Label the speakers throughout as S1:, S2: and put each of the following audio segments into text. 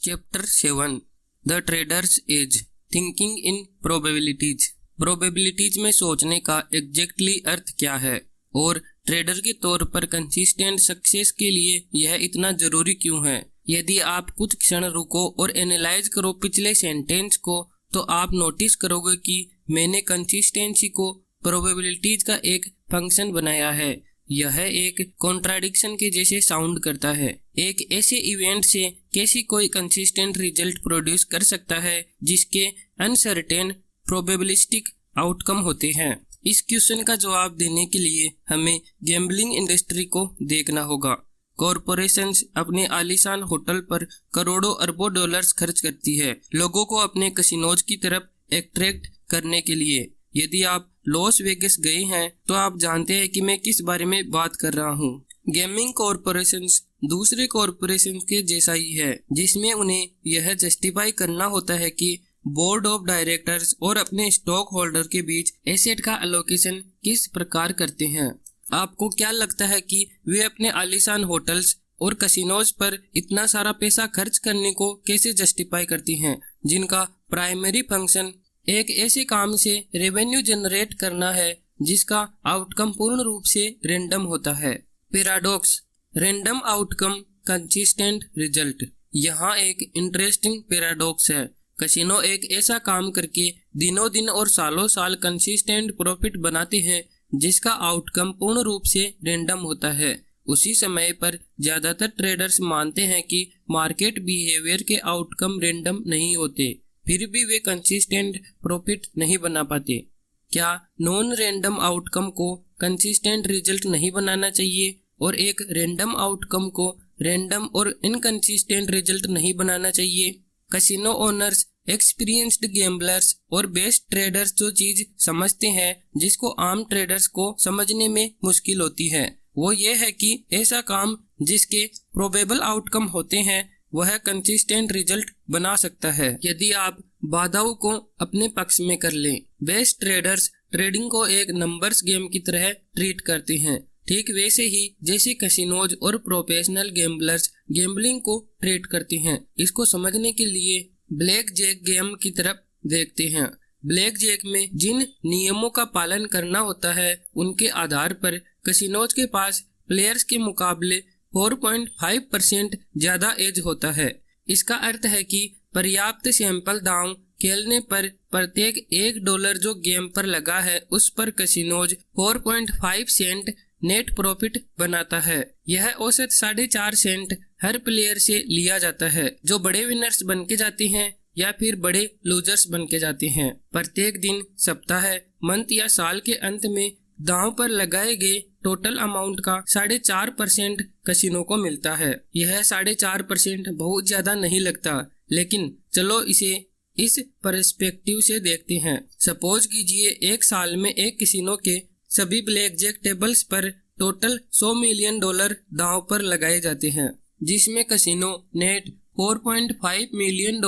S1: Chapter 7 the traders edge thinking in probabilities. Probabilities में सोचने का एग्जैक्टली अर्थ क्या है और ट्रेडर के तौर पर कंसिस्टेंट सक्सेस के लिए यह इतना जरूरी क्यों है। यदि आप कुछ क्षण रुको और एनालाइज करो पिछले सेंटेंस को, तो आप नोटिस करोगे कि मैंने कंसिस्टेंसी को प्रोबेबिलिटीज का एक फंक्शन बनाया है। यह एक कॉन्ट्राडिक्शन के जैसे साउंड करता है। एक ऐसे इवेंट से कैसी कोई कंसिस्टेंट रिजल्ट प्रोड्यूस कर सकता है जिसके अनसर्टेन प्रोबेबिलिस्टिक आउटकम होते हैं। इस क्वेश्चन का जवाब देने के लिए हमें गैम्बलिंग इंडस्ट्री को देखना होगा। कॉरपोरेशंस अपने आलीशान होटल पर करोड़ों अरबों डॉलर्स खर्च करती है लोगों को अपने कसिनोज की तरफ अट्रैक्ट करने के लिए। यदि आप लॉस वेगस गए हैं तो आप जानते हैं कि मैं किस बारे में बात कर रहा हूँ। गेमिंग कॉरपोरेशंस दूसरे कॉरपोरेशंस के जैसा ही है, जिसमें उन्हें यह जस्टिफाई करना होता है कि बोर्ड ऑफ डायरेक्टर्स और अपने स्टॉक होल्डर के बीच एसेट का एलोकेशन किस प्रकार करते हैं। आपको क्या लगता है कि वे अपने आलीशान होटल्स और कसिनोज पर इतना सारा पैसा खर्च करने को कैसे जस्टिफाई करती हैं, जिनका प्राइमरी फंक्शन एक ऐसे काम से रेवेन्यू जनरेट करना है जिसका आउटकम पूर्ण रूप से रैंडम होता है। Paradox, random outcome, consistent result. यहाँ एक इंटरेस्टिंग पैराडॉक्स है। कसिनो एक ऐसा काम करके दिनों दिन और सालों साल कंसिस्टेंट प्रॉफिट बनाते हैं जिसका आउटकम पूर्ण रूप से रैंडम होता है। उसी समय पर ज्यादातर ट्रेडर्स मानते हैं कि मार्केट बिहेवियर के आउटकम रैंडम नहीं होते, फिर भी वे कंसिस्टेंट प्रॉफिट नहीं बना पाते। क्या नॉन रैंडम आउटकम को कंसिस्टेंट रिजल्ट नहीं बनाना चाहिए और एक रैंडम आउटकम को रैंडम और इनकंसिस्टेंट रिजल्ट नहीं बनाना चाहिए? कसिनो ओनर्स, एक्सपीरियंस्ड गैम्बलर्स और बेस्ट ट्रेडर्स जो चीज समझते हैं जिसको आम ट्रेडर्स को समझने में मुश्किल होती है, वो ये है कि ऐसा काम जिसके प्रोबेबल आउटकम होते हैं वह कंसिस्टेंट रिजल्ट बना सकता है यदि आप बाधाओं को अपने पक्ष में कर लें। बेस्ट ट्रेडर्स ट्रेडिंग को एक नंबर्स गेम की तरह ट्रीट करते हैं, ठीक वैसे ही जैसे कसिनोज और प्रोफेशनल गैम्बलर्स गैम्बलिंग को ट्रीट करते हैं। इसको समझने के लिए ब्लैक जैक गेम की तरफ देखते हैं। ब्लैक जैक में जिन नियमों का पालन करना होता है उनके आधार पर कसिनोज के पास प्लेयर्स के मुकाबले 4.5% ज्यादा एज होता है। इसका अर्थ है कि पर्याप्त सैंपल दांव खेलने पर प्रत्येक $1 जो गेम पर लगा है उस पर कसिनोज 4.5 सेंट नेट प्रॉफिट बनाता है। यह औसत 4.5 सेंट हर प्लेयर से लिया जाता है जो बड़े विनर्स बन के जाते हैं या फिर बड़े लूजर्स बन के जाते हैं। प्रत्येक दिन, सप्ताह, मंथ या साल के अंत में दांव पर लगाए गए टोटल अमाउंट का 4.5% कसिनो को मिलता है। यह 4.5% बहुत ज्यादा नहीं लगता, लेकिन चलो इसे इस पर्सपेक्टिव से देखते हैं। सपोज कीजिए एक साल में एक कसिनो के सभी ब्लैक जैक टेबल्स पर टोटल $100 मिलियन दांव पर लगाए जाते हैं, जिसमें कसिनो नेट $4.5 मिलियन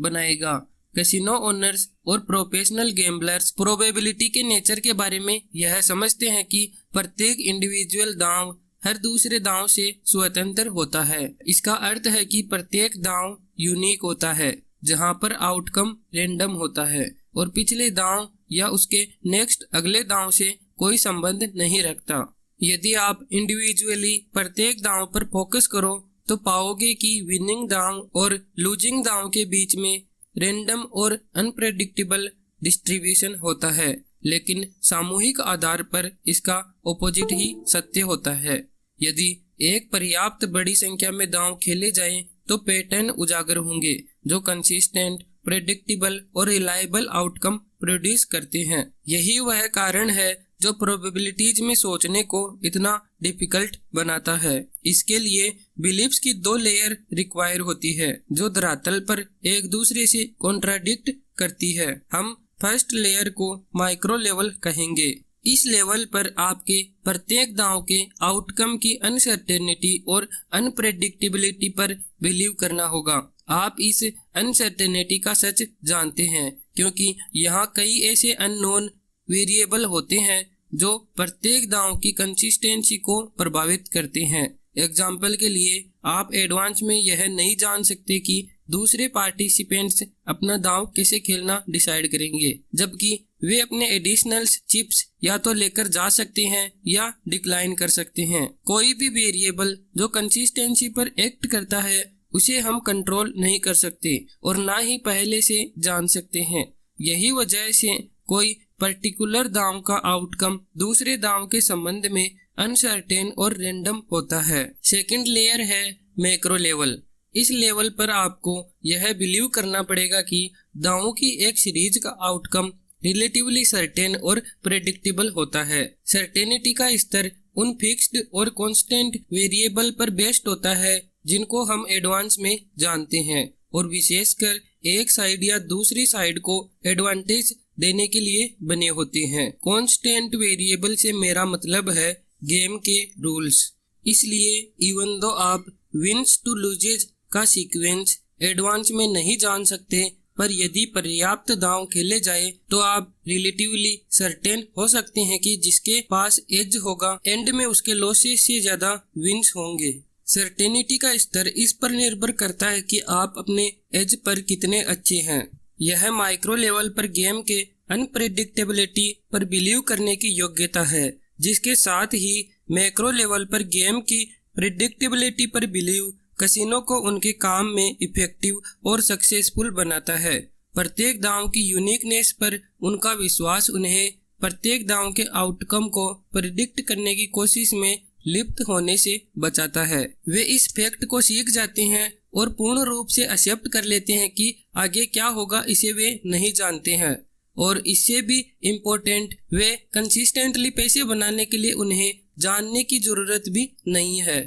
S1: बनाएगा। कसिनो ओनर्स और प्रोफेशनल गैम्बलर्स प्रोबेबिलिटी के नेचर के बारे में यह समझते हैं कि प्रत्येक इंडिविजुअल दांव हर दूसरे दांव से स्वतंत्र होता है। इसका अर्थ है कि प्रत्येक दांव यूनिक होता है जहां पर आउटकम रैंडम होता है और पिछले दांव या उसके नेक्स्ट अगले दांव से कोई संबंध नहीं रखता। यदि आप इंडिविजुअली प्रत्येक दांव पर फोकस करो तो पाओगे कि विनिंग दांव और लूजिंग दांव के बीच में रैंडम और अनप्रेडिक्टेबल डिस्ट्रीब्यूशन होता है, लेकिन सामूहिक आधार पर इसका ऑपोजिट ही सत्य होता है। यदि एक पर्याप्त बड़ी संख्या में दांव खेले जाएं तो पैटर्न उजागर होंगे जो कंसिस्टेंट, प्रेडिक्टेबल और रिलायबल आउटकम प्रोड्यूस करते हैं। यही वह कारण है जो प्रोबेबिलिटीज में सोचने को इतना डिफिकल्ट बनाता है। इसके लिए बिलीफ्स की 2 लेयर रिक्वायर होती है जो धरातल पर एक दूसरे से कॉन्ट्राडिक्ट करती है। हम फर्स्ट लेयर को माइक्रो लेवल कहेंगे। इस लेवल पर आपके प्रत्येक दांव के आउटकम की अनसर्टेनिटी और अनप्रेडिक्टेबिलिटी पर बिलीव करना होगा। आप इस अनसर्टेनिटी का सच जानते हैं क्योंकि यहाँ कई ऐसे अननोन वेरिएबल होते हैं जो प्रत्येक दांव की कंसिस्टेंसी को प्रभावित करते हैं। एग्जाम्पल के लिए आप एडवांस में यह नहीं जान सकते कि दूसरे पार्टिसिपेंट्स अपना दांव कैसे खेलना डिसाइड करेंगे, जबकि वे अपने एडिशनल्स चिप्स या तो लेकर जा सकते हैं या डिक्लाइन कर सकते हैं। कोई भी वेरिएबल जो कंसिस्टेंसी पर एक्ट करता है उसे हम कंट्रोल नहीं कर सकते और ना ही पहले से जान सकते हैं। यही वजह से कोई पर्टिकुलर दांव का आउटकम दूसरे दांव के संबंध में अनसर्टेन और रैंडम होता है। सेकंड लेयर है मैक्रो लेवल। इस लेवल पर आपको यह बिलीव करना पड़ेगा कि दांवों की एक सीरीज का आउटकम रिलेटिवली सर्टेन और प्रेडिक्टेबल होता है। सर्टेनिटी का स्तर उन फिक्स्ड और कांस्टेंट वेरिएबल पर बेस्ड होता है जिनको हम एडवांस में जानते हैं और विशेषकर एक साइड या दूसरी साइड को एडवांटेज देने के लिए बने होते हैं। कांस्टेंट वेरिएबल से मेरा मतलब है गेम के रूल्स। इसलिए इवन दो आप विंस टू लूजेज का सीक्वेंस एडवांस में नहीं जान सकते, पर यदि पर्याप्त दांव खेले जाए तो आप रिलेटिवली सर्टेन हो सकते हैं कि जिसके पास एज होगा एंड में उसके लॉसेस से ज्यादा विंस होंगे। सर्टेनिटी का स्तर इस पर निर्भर करता है कि आप अपने एज पर कितने अच्छे हैं। यह माइक्रो लेवल पर गेम के अनप्रेडिक्टेबिलिटी पर बिलीव करने की योग्यता है, जिसके साथ ही मैक्रो लेवल पर गेम की प्रेडिक्टेबिलिटी पर बिलीव कसिनो को उनके काम में इफेक्टिव और सक्सेसफुल बनाता है। प्रत्येक दांव की यूनिकनेस पर उनका विश्वास उन्हें प्रत्येक दांव के आउटकम को प्रिडिक्ट करने की कोशिश में लिप्त होने से बचाता है। वे इस फैक्ट को सीख जाते हैं और पूर्ण रूप से एक्सेप्ट कर लेते हैं कि आगे क्या होगा इसे वे नहीं जानते हैं। और इससे भी इम्पोर्टेंट, वे कंसिस्टेंटली पैसे बनाने के लिए उन्हें जानने की जरूरत भी नहीं है,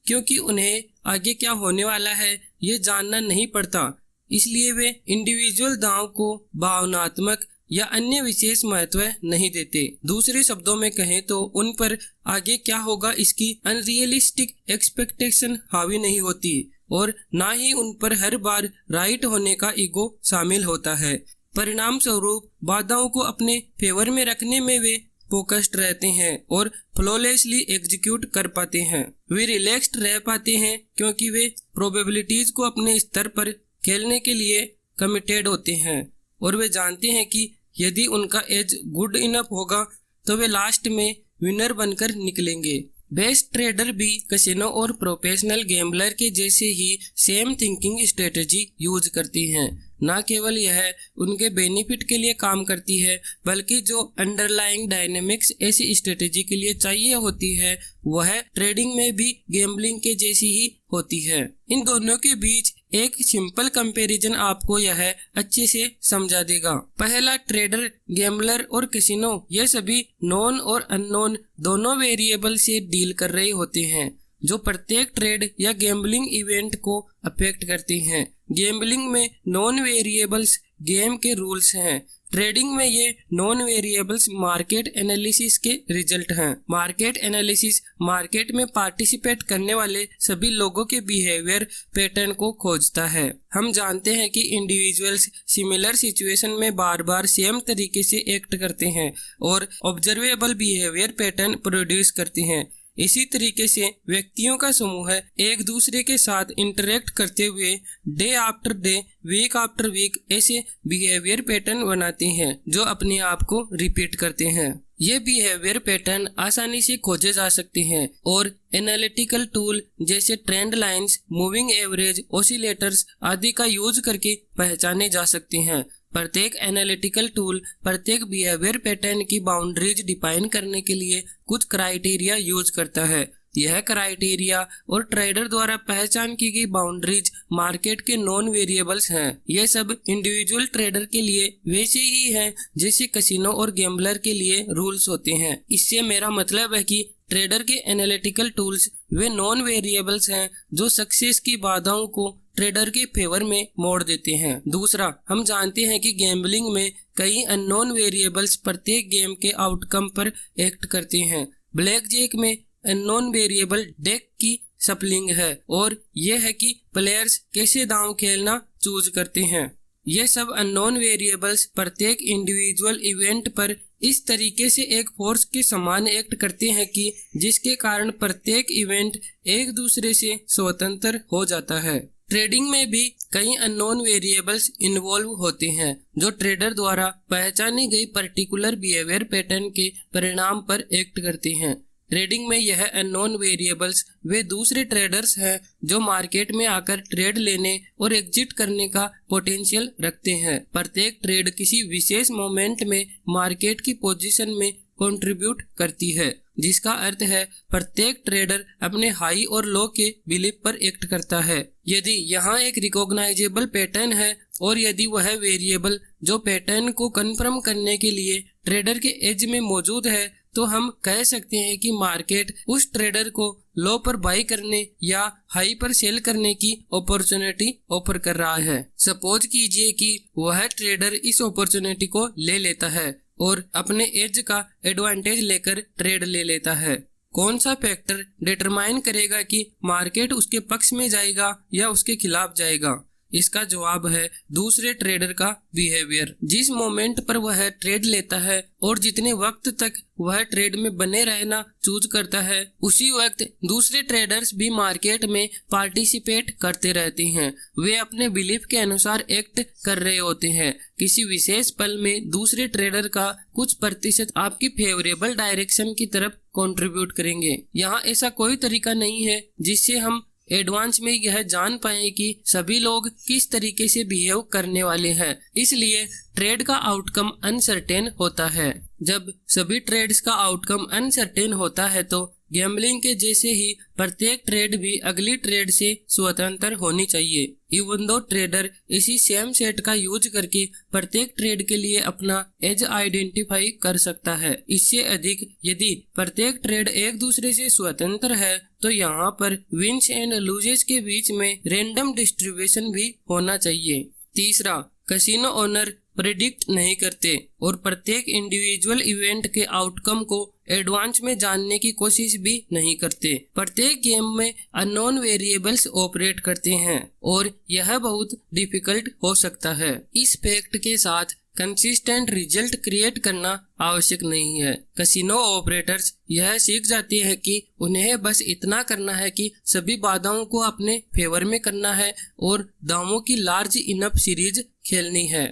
S1: क्योंकि उन्हें आगे क्या होने वाला है ये जानना नहीं पड़ता। इसलिए वे इंडिविजुअल दांव को भावनात्मक या अन्य विशेष महत्व नहीं देते। दूसरे शब्दों में कहें तो उन पर आगे क्या होगा इसकी अनरियलिस्टिक एक्सपेक्टेशन हावी नहीं होती और ना ही उन पर हर बार राइट होने का ईगो शामिल होता है। परिणाम स्वरूप बाधाओं को अपने फेवर में रखने में वे फोकस्ड रहते हैं और फ्लॉलेसली एग्जीक्यूट कर पाते हैं। वे रिलैक्स्ड रह पाते हैं क्योंकि वे प्रोबेबिलिटीज को अपने स्तर पर खेलने के लिए कमिटेड होते हैं और वे जानते हैं कि यदि उनका एज गुड इनफ होगा तो वे लास्ट में विनर बनकर निकलेंगे। बेस्ट ट्रेडर भी कैसीनो और प्रोफेशनल गैम्बलर के जैसे ही सेम थिंकिंग स्ट्रेटजी यूज करती हैं। न केवल यह उनके बेनिफिट के लिए काम करती है, बल्कि जो अंडरलाइंग डायनेमिक्स ऐसी स्ट्रेटजी के लिए चाहिए होती है वह ट्रेडिंग में भी गैम्बलिंग के जैसी ही होती है। इन दोनों के बीच एक सिंपल कंपैरिजन आपको यह अच्छे से समझा देगा। पहला, ट्रेडर, गैम्बलर और कैसीनो ये सभी नॉन और अननोन दोनों वेरिएबल से डील कर रहे होते हैं जो प्रत्येक ट्रेड या गैम्बलिंग इवेंट को अफेक्ट करते हैं। गैम्बलिंग में नॉन वेरिएबल्स गेम के रूल्स हैं। ट्रेडिंग में ये नॉन वेरिएबल्स मार्केट एनालिसिस के रिजल्ट हैं। मार्केट एनालिसिस मार्केट में पार्टिसिपेट करने वाले सभी लोगों के बिहेवियर पैटर्न को खोजता है। हम जानते हैं कि इंडिविजुअल्स सिमिलर सिचुएशन में बार बार सेम तरीके से एक्ट करते हैं और ऑब्जर्वेबल बिहेवियर पैटर्न प्रोड्यूस करते हैं। इसी तरीके से व्यक्तियों का समूह एक दूसरे के साथ इंटरेक्ट करते हुए day after day, week after week ऐसे बिहेवियर पैटर्न बनाते हैं जो अपने आप को रिपीट करते हैं। ये बिहेवियर पैटर्न आसानी से खोजे जा सकते हैं और एनालिटिकल टूल जैसे trend lines, moving average, oscillators आदि का यूज करके पहचाने जा सकते हैं। प्रत्येक एनालिटिकल टूल प्रत्येक बिहेवियर पैटर्न की बाउंड्रीज डिफाइन करने के लिए कुछ क्राइटेरिया यूज करता है। यह क्राइटेरिया और ट्रेडर द्वारा पहचान की गई बाउंड्रीज मार्केट के नॉन वेरिएबल्स हैं। ये सब इंडिविजुअल ट्रेडर के लिए वैसे ही हैं जैसे कैसीनो और गैम्बलर के लिए रूल्स होते हैं। इससे मेरा मतलब है कि ट्रेडर के एनालिटिकल टूल्स वे नॉन वेरिएबल्स हैं जो सक्सेस की बाधाओं को ट्रेडर के फेवर में मोड़ देते हैं। दूसरा, हम जानते हैं कि गैम्बलिंग में कई अननोन वेरिएबल्स प्रत्येक गेम के आउटकम पर एक्ट करते हैं। ब्लैक जैक में अननोन वेरिएबल डेक की सप्लिंग है और यह है कि प्लेयर्स कैसे दांव खेलना चूज करते हैं। ये सब अननोन वेरिएबल्स प्रत्येक इंडिविजुअल इवेंट पर इस तरीके से एक फोर्स के समान एक्ट करते हैं कि जिसके कारण प्रत्येक इवेंट एक दूसरे से स्वतंत्र हो जाता है। ट्रेडिंग में भी कई अननोन वेरिएबल्स इन्वॉल्व होते हैं जो ट्रेडर द्वारा पहचानी गई पर्टिकुलर बिहेवियर पैटर्न के परिणाम पर एक्ट करते हैं। ट्रेडिंग में यह अननोन वेरिएबल्स वे दूसरे ट्रेडर्स हैं जो मार्केट में आकर ट्रेड लेने और एग्जिट करने का पोटेंशियल रखते हैं। प्रत्येक ट्रेड किसी विशेष मोमेंट में मार्केट की पोजीशन में कंट्रीब्यूट करती है, जिसका अर्थ है प्रत्येक ट्रेडर अपने हाई और लो के बिलीफ पर एक्ट करता है। यदि यहाँ एक रिकॉग्नाइजेबल पैटर्न है और यदि वह वेरिएबल जो पैटर्न को कंफर्म करने के लिए ट्रेडर के एज में मौजूद है, तो हम कह सकते हैं कि मार्केट उस ट्रेडर को लो पर बाई करने या हाई पर सेल करने की अपॉर्चुनिटी ऑफर कर रहा है। सपोज कीजिए कि वह ट्रेडर इस अपॉर्चुनिटी को ले लेता है और अपने एज का एडवांटेज लेकर ट्रेड ले लेता है। कौन सा फैक्टर डिटरमाइन करेगा कि मार्केट उसके पक्ष में जाएगा या उसके खिलाफ जाएगा? इसका जवाब है दूसरे ट्रेडर का बिहेवियर। जिस मोमेंट पर वह ट्रेड लेता है और जितने वक्त तक वह ट्रेड में बने रहना चूज करता है, उसी वक्त दूसरे ट्रेडर्स भी मार्केट में पार्टिसिपेट करते रहते हैं। वे अपने बिलीफ के अनुसार एक्ट कर रहे होते हैं। किसी विशेष पल में दूसरे ट्रेडर का कुछ प्रतिशत आपकी फेवरेबल डायरेक्शन की तरफ कंट्रीब्यूट करेंगे। यहाँ ऐसा कोई तरीका नहीं है जिससे हम एडवांस में यह जान पाए कि सभी लोग किस तरीके से बिहेव करने वाले हैं, इसलिए ट्रेड का आउटकम अनसर्टेन होता है। जब सभी ट्रेड्स का आउटकम अनसर्टेन होता है तो गैम्बलिंग के जैसे ही प्रत्येक ट्रेड भी अगली ट्रेड से स्वतंत्र होनी चाहिए। इवन दो ट्रेडर इसी सेम सेट का यूज करके प्रत्येक ट्रेड के लिए अपना एज आइडेंटिफाई कर सकता है। इससे अधिक यदि प्रत्येक ट्रेड एक दूसरे से स्वतंत्र है तो यहाँ पर विन्स एंड लूजेस के बीच में रैंडम डिस्ट्रीब्यूशन भी होना चाहिए। तीसरा, कैसीनो ओनर प्रेडिक्ट नहीं करते और प्रत्येक इंडिविजुअल इवेंट के आउटकम को एडवांस में जानने की कोशिश भी नहीं करते। प्रत्येक गेम में अननोन वेरिएबल्स ऑपरेट करते हैं और यह बहुत डिफिकल्ट हो सकता है। इस फैक्ट के साथ कंसिस्टेंट रिजल्ट क्रिएट करना आवश्यक नहीं है। कैसीनो ऑपरेटर्स यह सीख जाते हैं कि उन्हें बस इतना करना है कि सभी बाधाओं को अपने फेवर में करना है और दावों की लार्ज इनफ सीरीज खेलनी है।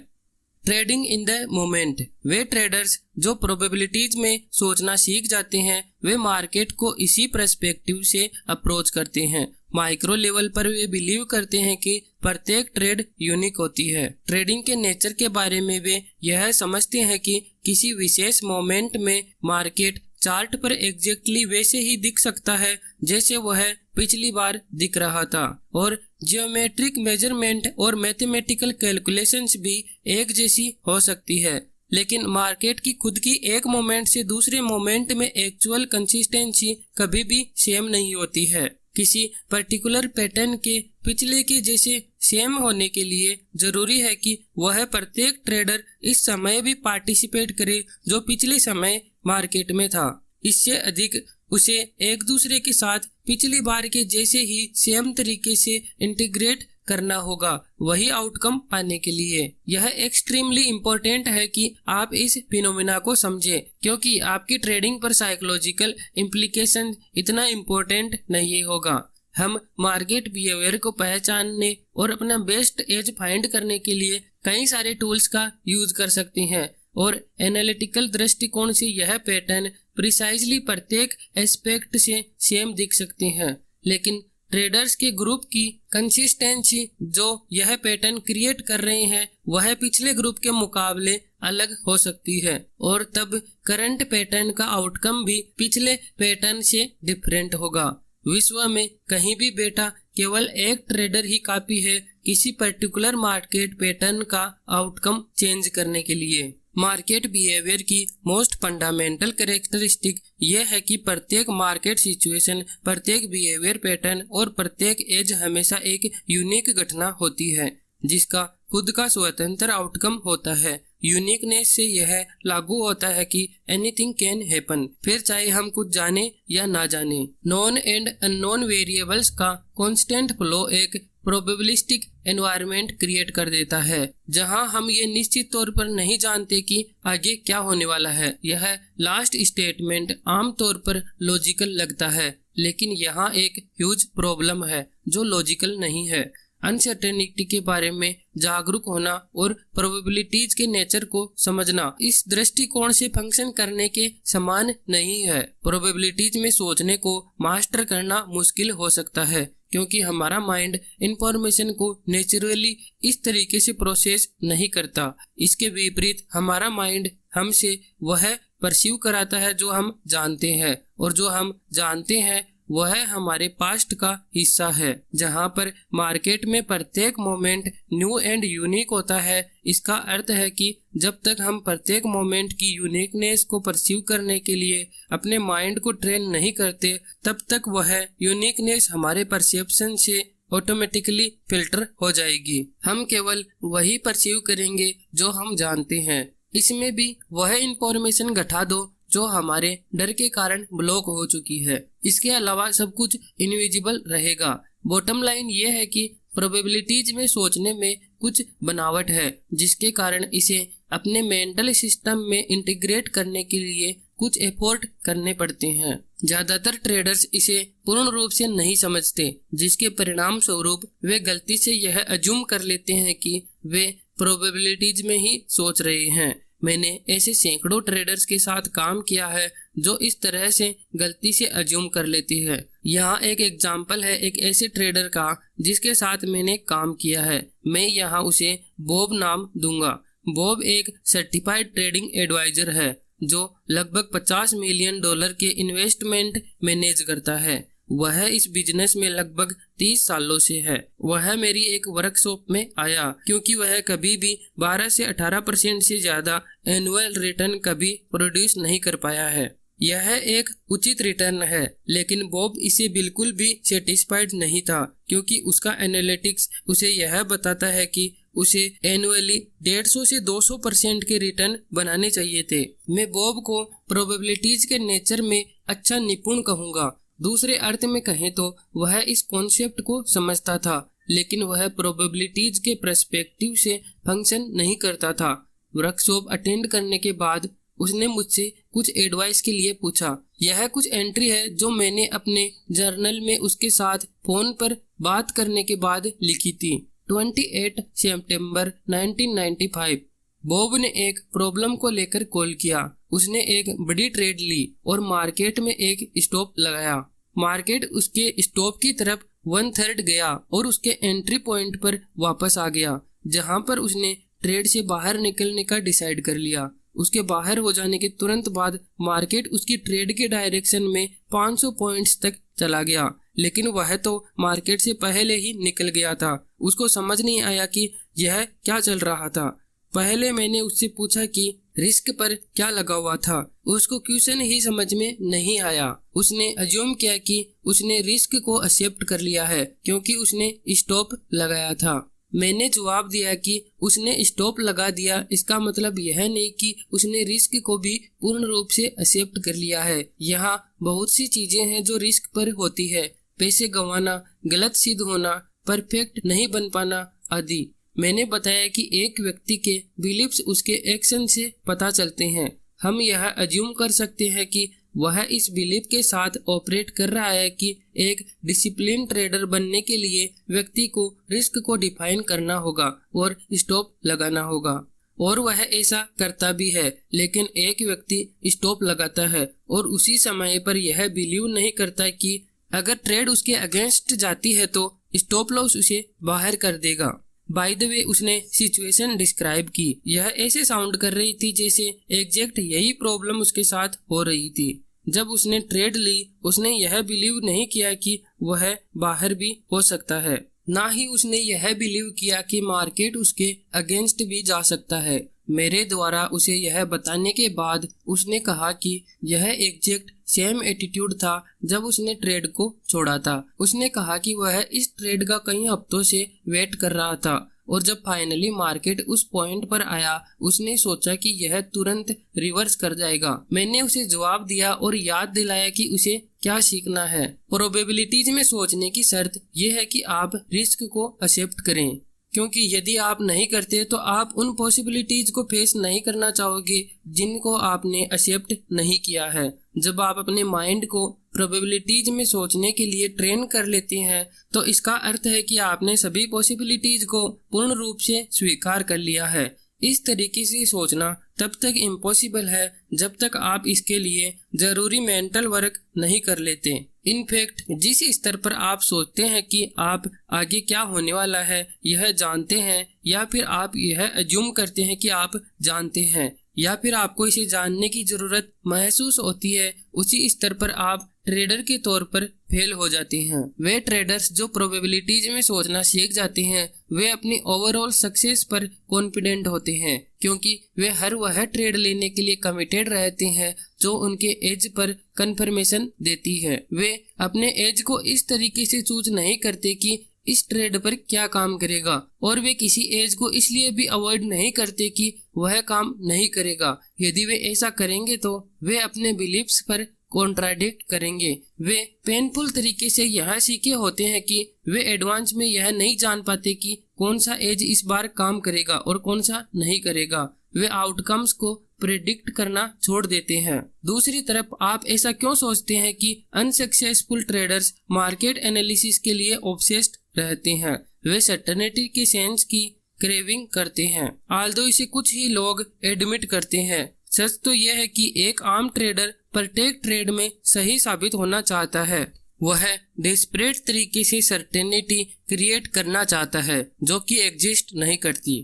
S1: Trading in the moment, way traders जो प्रोबेबिलिटीज में सोचना सीख जाते हैं वे मार्केट को इसी पर्सपेक्टिव से अप्रोच करते हैं। माइक्रो लेवल पर वे बिलीव करते हैं कि प्रत्येक ट्रेड यूनिक होती है। ट्रेडिंग के नेचर के बारे में वे यह समझते हैं कि किसी विशेष मोमेंट में मार्केट चार्ट पर एग्जैक्टली वैसे ही दिख सकता है जैसे वह पिछली बार दिख रहा था और जियोमेट्रिक मेजरमेंट और मैथमेटिकल कैलकुलेशंस भी एक जैसी हो सकती है, लेकिन मार्केट की खुद की एक मोमेंट से दूसरे मोमेंट में एक्चुअल कंसिस्टेंसी कभी भी सेम नहीं होती है। किसी पर्टिकुलर पैटर्न के पिछले के जैसे सेम होने के लिए जरूरी है कि वह प्रत्येक ट्रेडर इस समय भी पार्टिसिपेट करे जो पिछले समय मार्केट में था। इससे अधिक उसे एक दूसरे के साथ पिछली बार के जैसे ही सेम तरीके से इंटीग्रेट करना होगा वही आउटकम पाने के लिए। यह एक्सट्रीमली इम्पोर्टेंट है कि आप इस फिनोमिना को समझें, क्योंकि आपकी ट्रेडिंग पर साइकोलॉजिकल इम्प्लीकेशन इतना इम्पोर्टेंट नहीं होगा। हम मार्केट बिहेवियर को पहचानने और अपना बेस्ट एज फाइंड करने के लिए कई सारे टूल्स का यूज कर सकते हैं और एनालिटिकल दृष्टिकोण से यह पैटर्न प्रिसाइजली प्रत्येक एस्पेक्ट से सेम दिख सकते हैं, लेकिन ट्रेडर्स के ग्रुप की कंसिस्टेंसी जो यह पैटर्न क्रिएट कर रहे हैं वह पिछले ग्रुप के मुकाबले अलग हो सकती है और तब करंट पैटर्न का आउटकम भी पिछले पैटर्न से डिफरेंट होगा। विश्व में कहीं भी बेटा केवल एक ट्रेडर ही काफी है किसी पर्टिकुलर मार्केट पैटर्न का आउटकम चेंज करने के लिए। मार्केट बिहेवियर की मोस्ट फंडामेंटल कैरेक्टरिस्टिक यह है कि प्रत्येक मार्केट सिचुएशन, प्रत्येक बिहेवियर पैटर्न और प्रत्येक एज हमेशा एक यूनिक घटना होती है जिसका खुद का स्वतंत्र आउटकम होता है। यूनिकनेस से यह लागू होता है कि एनीथिंग कैन हैपन, फिर चाहे हम कुछ जाने या ना जाने। नॉन एंड अननोन वेरिएबल्स का कांस्टेंट फ्लो एक प्रोबेबिलिस्टिक एनवायरनमेंट क्रिएट कर देता है जहां हम ये निश्चित तौर पर नहीं जानते कि आगे क्या होने वाला है। यह लास्ट स्टेटमेंट आमतौर पर लॉजिकल लगता है, लेकिन यहाँ एक ह्यूज प्रॉब्लम है जो लॉजिकल नहीं है। अनसर्टेनिटी के बारे में जागरूक होना और प्रोबेबिलिटीज के नेचर को समझना इस दृष्टिकोण से फंक्शन करने के समान नहीं है। प्रोबेबिलिटीज में सोचने को मास्टर करना मुश्किल हो सकता है क्योंकि हमारा माइंड इंफॉर्मेशन को नेचुरली इस तरीके से प्रोसेस नहीं करता। इसके विपरीत हमारा माइंड हमसे वह परसीव कराता है जो हम जानते हैं, और जो हम जानते हैं वह हमारे पास्ट का हिस्सा है। जहां पर मार्केट में प्रत्येक मोमेंट न्यू एंड यूनिक होता है, इसका अर्थ है कि जब तक हम प्रत्येक मोमेंट की यूनिकनेस को परसीव करने के लिए अपने माइंड को ट्रेन नहीं करते, तब तक वह यूनिकनेस हमारे परसेप्शन से ऑटोमेटिकली फिल्टर हो जाएगी। हम केवल वही परसीव करेंगे जो हम जानते हैं। इसमें भी वह इंफॉर्मेशन घटा दो जो हमारे डर के कारण ब्लॉक हो चुकी है। इसके अलावा सब कुछ इनविजिबल रहेगा। बॉटम लाइन ये है कि प्रोबेबिलिटीज में सोचने में कुछ बनावट है, जिसके कारण इसे अपने मेंटल सिस्टम में इंटीग्रेट करने के लिए कुछ एफर्ट करने पड़ते हैं। ज्यादातर ट्रेडर्स इसे पूर्ण रूप से नहीं समझते, जिसके परिणाम स्वरूप वे गलती से यह अज्यूम कर लेते हैं कि वे प्रोबेबिलिटीज में ही सोच रहे हैं। मैंने ऐसे सैकड़ों ट्रेडर्स के साथ काम किया है जो इस तरह से गलती से अज्यूम कर लेती है। यहाँ एक एग्जाम्पल है एक ऐसे ट्रेडर का जिसके साथ मैंने काम किया है। मैं यहाँ उसे बॉब नाम दूंगा। बॉब एक सर्टिफाइड ट्रेडिंग एडवाइजर है जो लगभग $50 मिलियन के इन्वेस्टमेंट मैनेज करता है। वह इस बिजनेस में लगभग 30 सालों से है। वह मेरी एक वर्कशॉप में आया क्योंकि वह कभी भी 12 से 18% से ज्यादा एनुअल रिटर्न कभी प्रोड्यूस नहीं कर पाया है। यह एक उचित रिटर्न है, लेकिन बॉब इसे बिल्कुल भी सेटिस्फाइड नहीं था क्योंकि उसका एनालिटिक्स उसे यह बताता है कि उसे एनुअली 150 से 200% के रिटर्न बनाने चाहिए थे। मैं बॉब को प्रोबेबिलिटीज के नेचर में अच्छा निपुण कहूँगा। दूसरे अर्थ में कहें तो वह इस कॉन्सेप्ट को समझता था, लेकिन वह प्रोबेबिलिटीज के पर्सपेक्टिव से फंक्शन नहीं करता था। वर्कशॉप अटेंड करने के बाद उसने मुझसे कुछ एडवाइस के लिए पूछा। यह कुछ एंट्री है जो मैंने अपने जर्नल में उसके साथ फोन पर बात करने के बाद लिखी थी। 28 सितंबर 1995। बॉब ने एक प्रॉब्लम को लेकर कॉल किया। उसने एक बड़ी ट्रेड ली और मार्केट में एक स्टॉप लगाया। मार्केट उसके स्टॉप की तरफ 1/3 गया और उसके एंट्री पॉइंट पर वापस आ गया, जहां पर उसने ट्रेड से बाहर निकलने का डिसाइड कर लिया। उसके बाहर हो जाने के तुरंत बाद मार्केट उसकी ट्रेड के डायरेक्शन में 500 पॉइंट्स तक चला गया, लेकिन वह तो मार्केट से पहले ही निकल गया था। उसको समझ नहीं आया कि यह क्या चल रहा था। पहले मैंने उससे पूछा कि रिस्क पर क्या लगा हुआ था। उसको क्वेश्चन ही समझ में नहीं आया। उसने अज्यूम किया कि उसने रिस्क को एक्सेप्ट कर लिया है क्योंकि उसने स्टॉप लगाया था। मैंने जवाब दिया कि उसने स्टॉप लगा दिया, इसका मतलब यह नहीं कि उसने रिस्क को भी पूर्ण रूप से एक्सेप्ट कर लिया है। यहाँ बहुत सी चीजें हैं जो रिस्क पर होती है, पैसे गंवाना, गलत सिद्ध होना, परफेक्ट नहीं बन पाना आदि। मैंने बताया कि एक व्यक्ति के बिलीफ्स उसके एक्शन से पता चलते हैं। हम यह अज्यूम कर सकते हैं कि वह इस बिलीफ के साथ ऑपरेट कर रहा है कि एक डिसिप्लिन ट्रेडर बनने के लिए व्यक्ति को रिस्क को डिफाइन करना होगा और स्टॉप लगाना होगा, और वह ऐसा करता भी है। लेकिन एक व्यक्ति स्टॉप लगाता है और उसी समय पर यह बिलीव नहीं करता कि अगर ट्रेड उसके अगेंस्ट जाती है तो स्टॉप लॉस उसे बाहर कर देगा। बाय द वे, उसने सिचुएशन डिस्क्राइब की। यह ऐसे साउंड कर रही थी जैसे एग्जैक्ट यही प्रॉब्लम उसके साथ हो रही थी। जब उसने ट्रेड ली, उसने यह बिलीव नहीं किया कि वह बाहर भी हो सकता है, ना ही उसने यह बिलीव किया कि मार्केट उसके अगेंस्ट भी जा सकता है। मेरे द्वारा उसे यह बताने के बाद उसने कहा कि यह एग्जैक्ट सेम एटीट्यूड था जब उसने ट्रेड को छोड़ा था। उसने कहा कि वह इस ट्रेड का कई हफ्तों से वेट कर रहा था और जब फाइनली मार्केट उस पॉइंट पर आया, उसने सोचा कि यह तुरंत रिवर्स कर जाएगा। मैंने उसे जवाब दिया और याद दिलाया कि उसे क्या सीखना है। प्रोबेबिलिटीज में सोचने की शर्त यह है कि आप रिस्क को एक्सेप्ट करें, क्योंकि यदि आप नहीं करते तो आप उन पॉसिबिलिटीज को फेस नहीं करना चाहोगे जिनको आपने एक्सेप्ट नहीं किया है। जब आप अपने माइंड को प्रोबेबिलिटीज में सोचने के लिए ट्रेन कर लेते हैं तो इसका अर्थ है कि आपने सभी पॉसिबिलिटीज को पूर्ण रूप से स्वीकार कर लिया है। इस तरीके से सोचना तब तक इम्पॉसिबल है जब तक आप इसके लिए जरूरी मेंटल वर्क नहीं कर लेते। इनफैक्ट जिस स्तर पर आप सोचते हैं कि आप आगे क्या होने वाला है यह जानते हैं, या फिर आप यह अज्यूम करते हैं कि आप जानते हैं, या फिर आपको इसे जानने की जरूरत महसूस होती है, उसी स्तर पर आप ट्रेडर के तौर पर फेल हो जाते हैं। वे ट्रेडर्स जो प्रोबेबिलिटीज में सोचना सीख जाते हैं वे अपनी ओवरऑल सक्सेस पर कॉन्फिडेंट होते हैं, क्योंकि वे हर वह ट्रेड लेने के लिए कमिटेड रहते हैं जो उनके एज पर कंफर्मेशन देती है। वे अपने एज को इस तरीके से चूज नहीं करते कि इस ट्रेड पर क्या काम करेगा, और वे किसी एज को इसलिए भी अवॉइड नहीं करते कि वह काम नहीं करेगा। यदि वे ऐसा करेंगे तो वे अपने बिलीफ्स पर कॉन्ट्राडिक्ट करेंगे। वे पेनफुल तरीके से यह सीखे होते हैं कि वे एडवांस में यह नहीं जान पाते कि कौन सा एज इस बार काम करेगा और कौन सा नहीं करेगा। वे आउटकम्स को प्रेडिक्ट करना छोड़ देते हैं। दूसरी तरफ आप ऐसा क्यों सोचते हैं कि अनसक्सेसफुल ट्रेडर्स मार्केट एनालिसिस के लिए ऑब्सेस्ड रहते हैं? वे सर्टेनिटी के सेंस की क्रेविंग करते हैं, आल्दो इसे कुछ ही लोग एडमिट करते हैं। सच तो यह है कि एक आम ट्रेडर प्रत्येक ट्रेड में सही साबित होना चाहता है। वह डेस्परेट तरीके से सर्टेनिटी क्रिएट करना चाहता है जो कि एग्जिस्ट नहीं करती।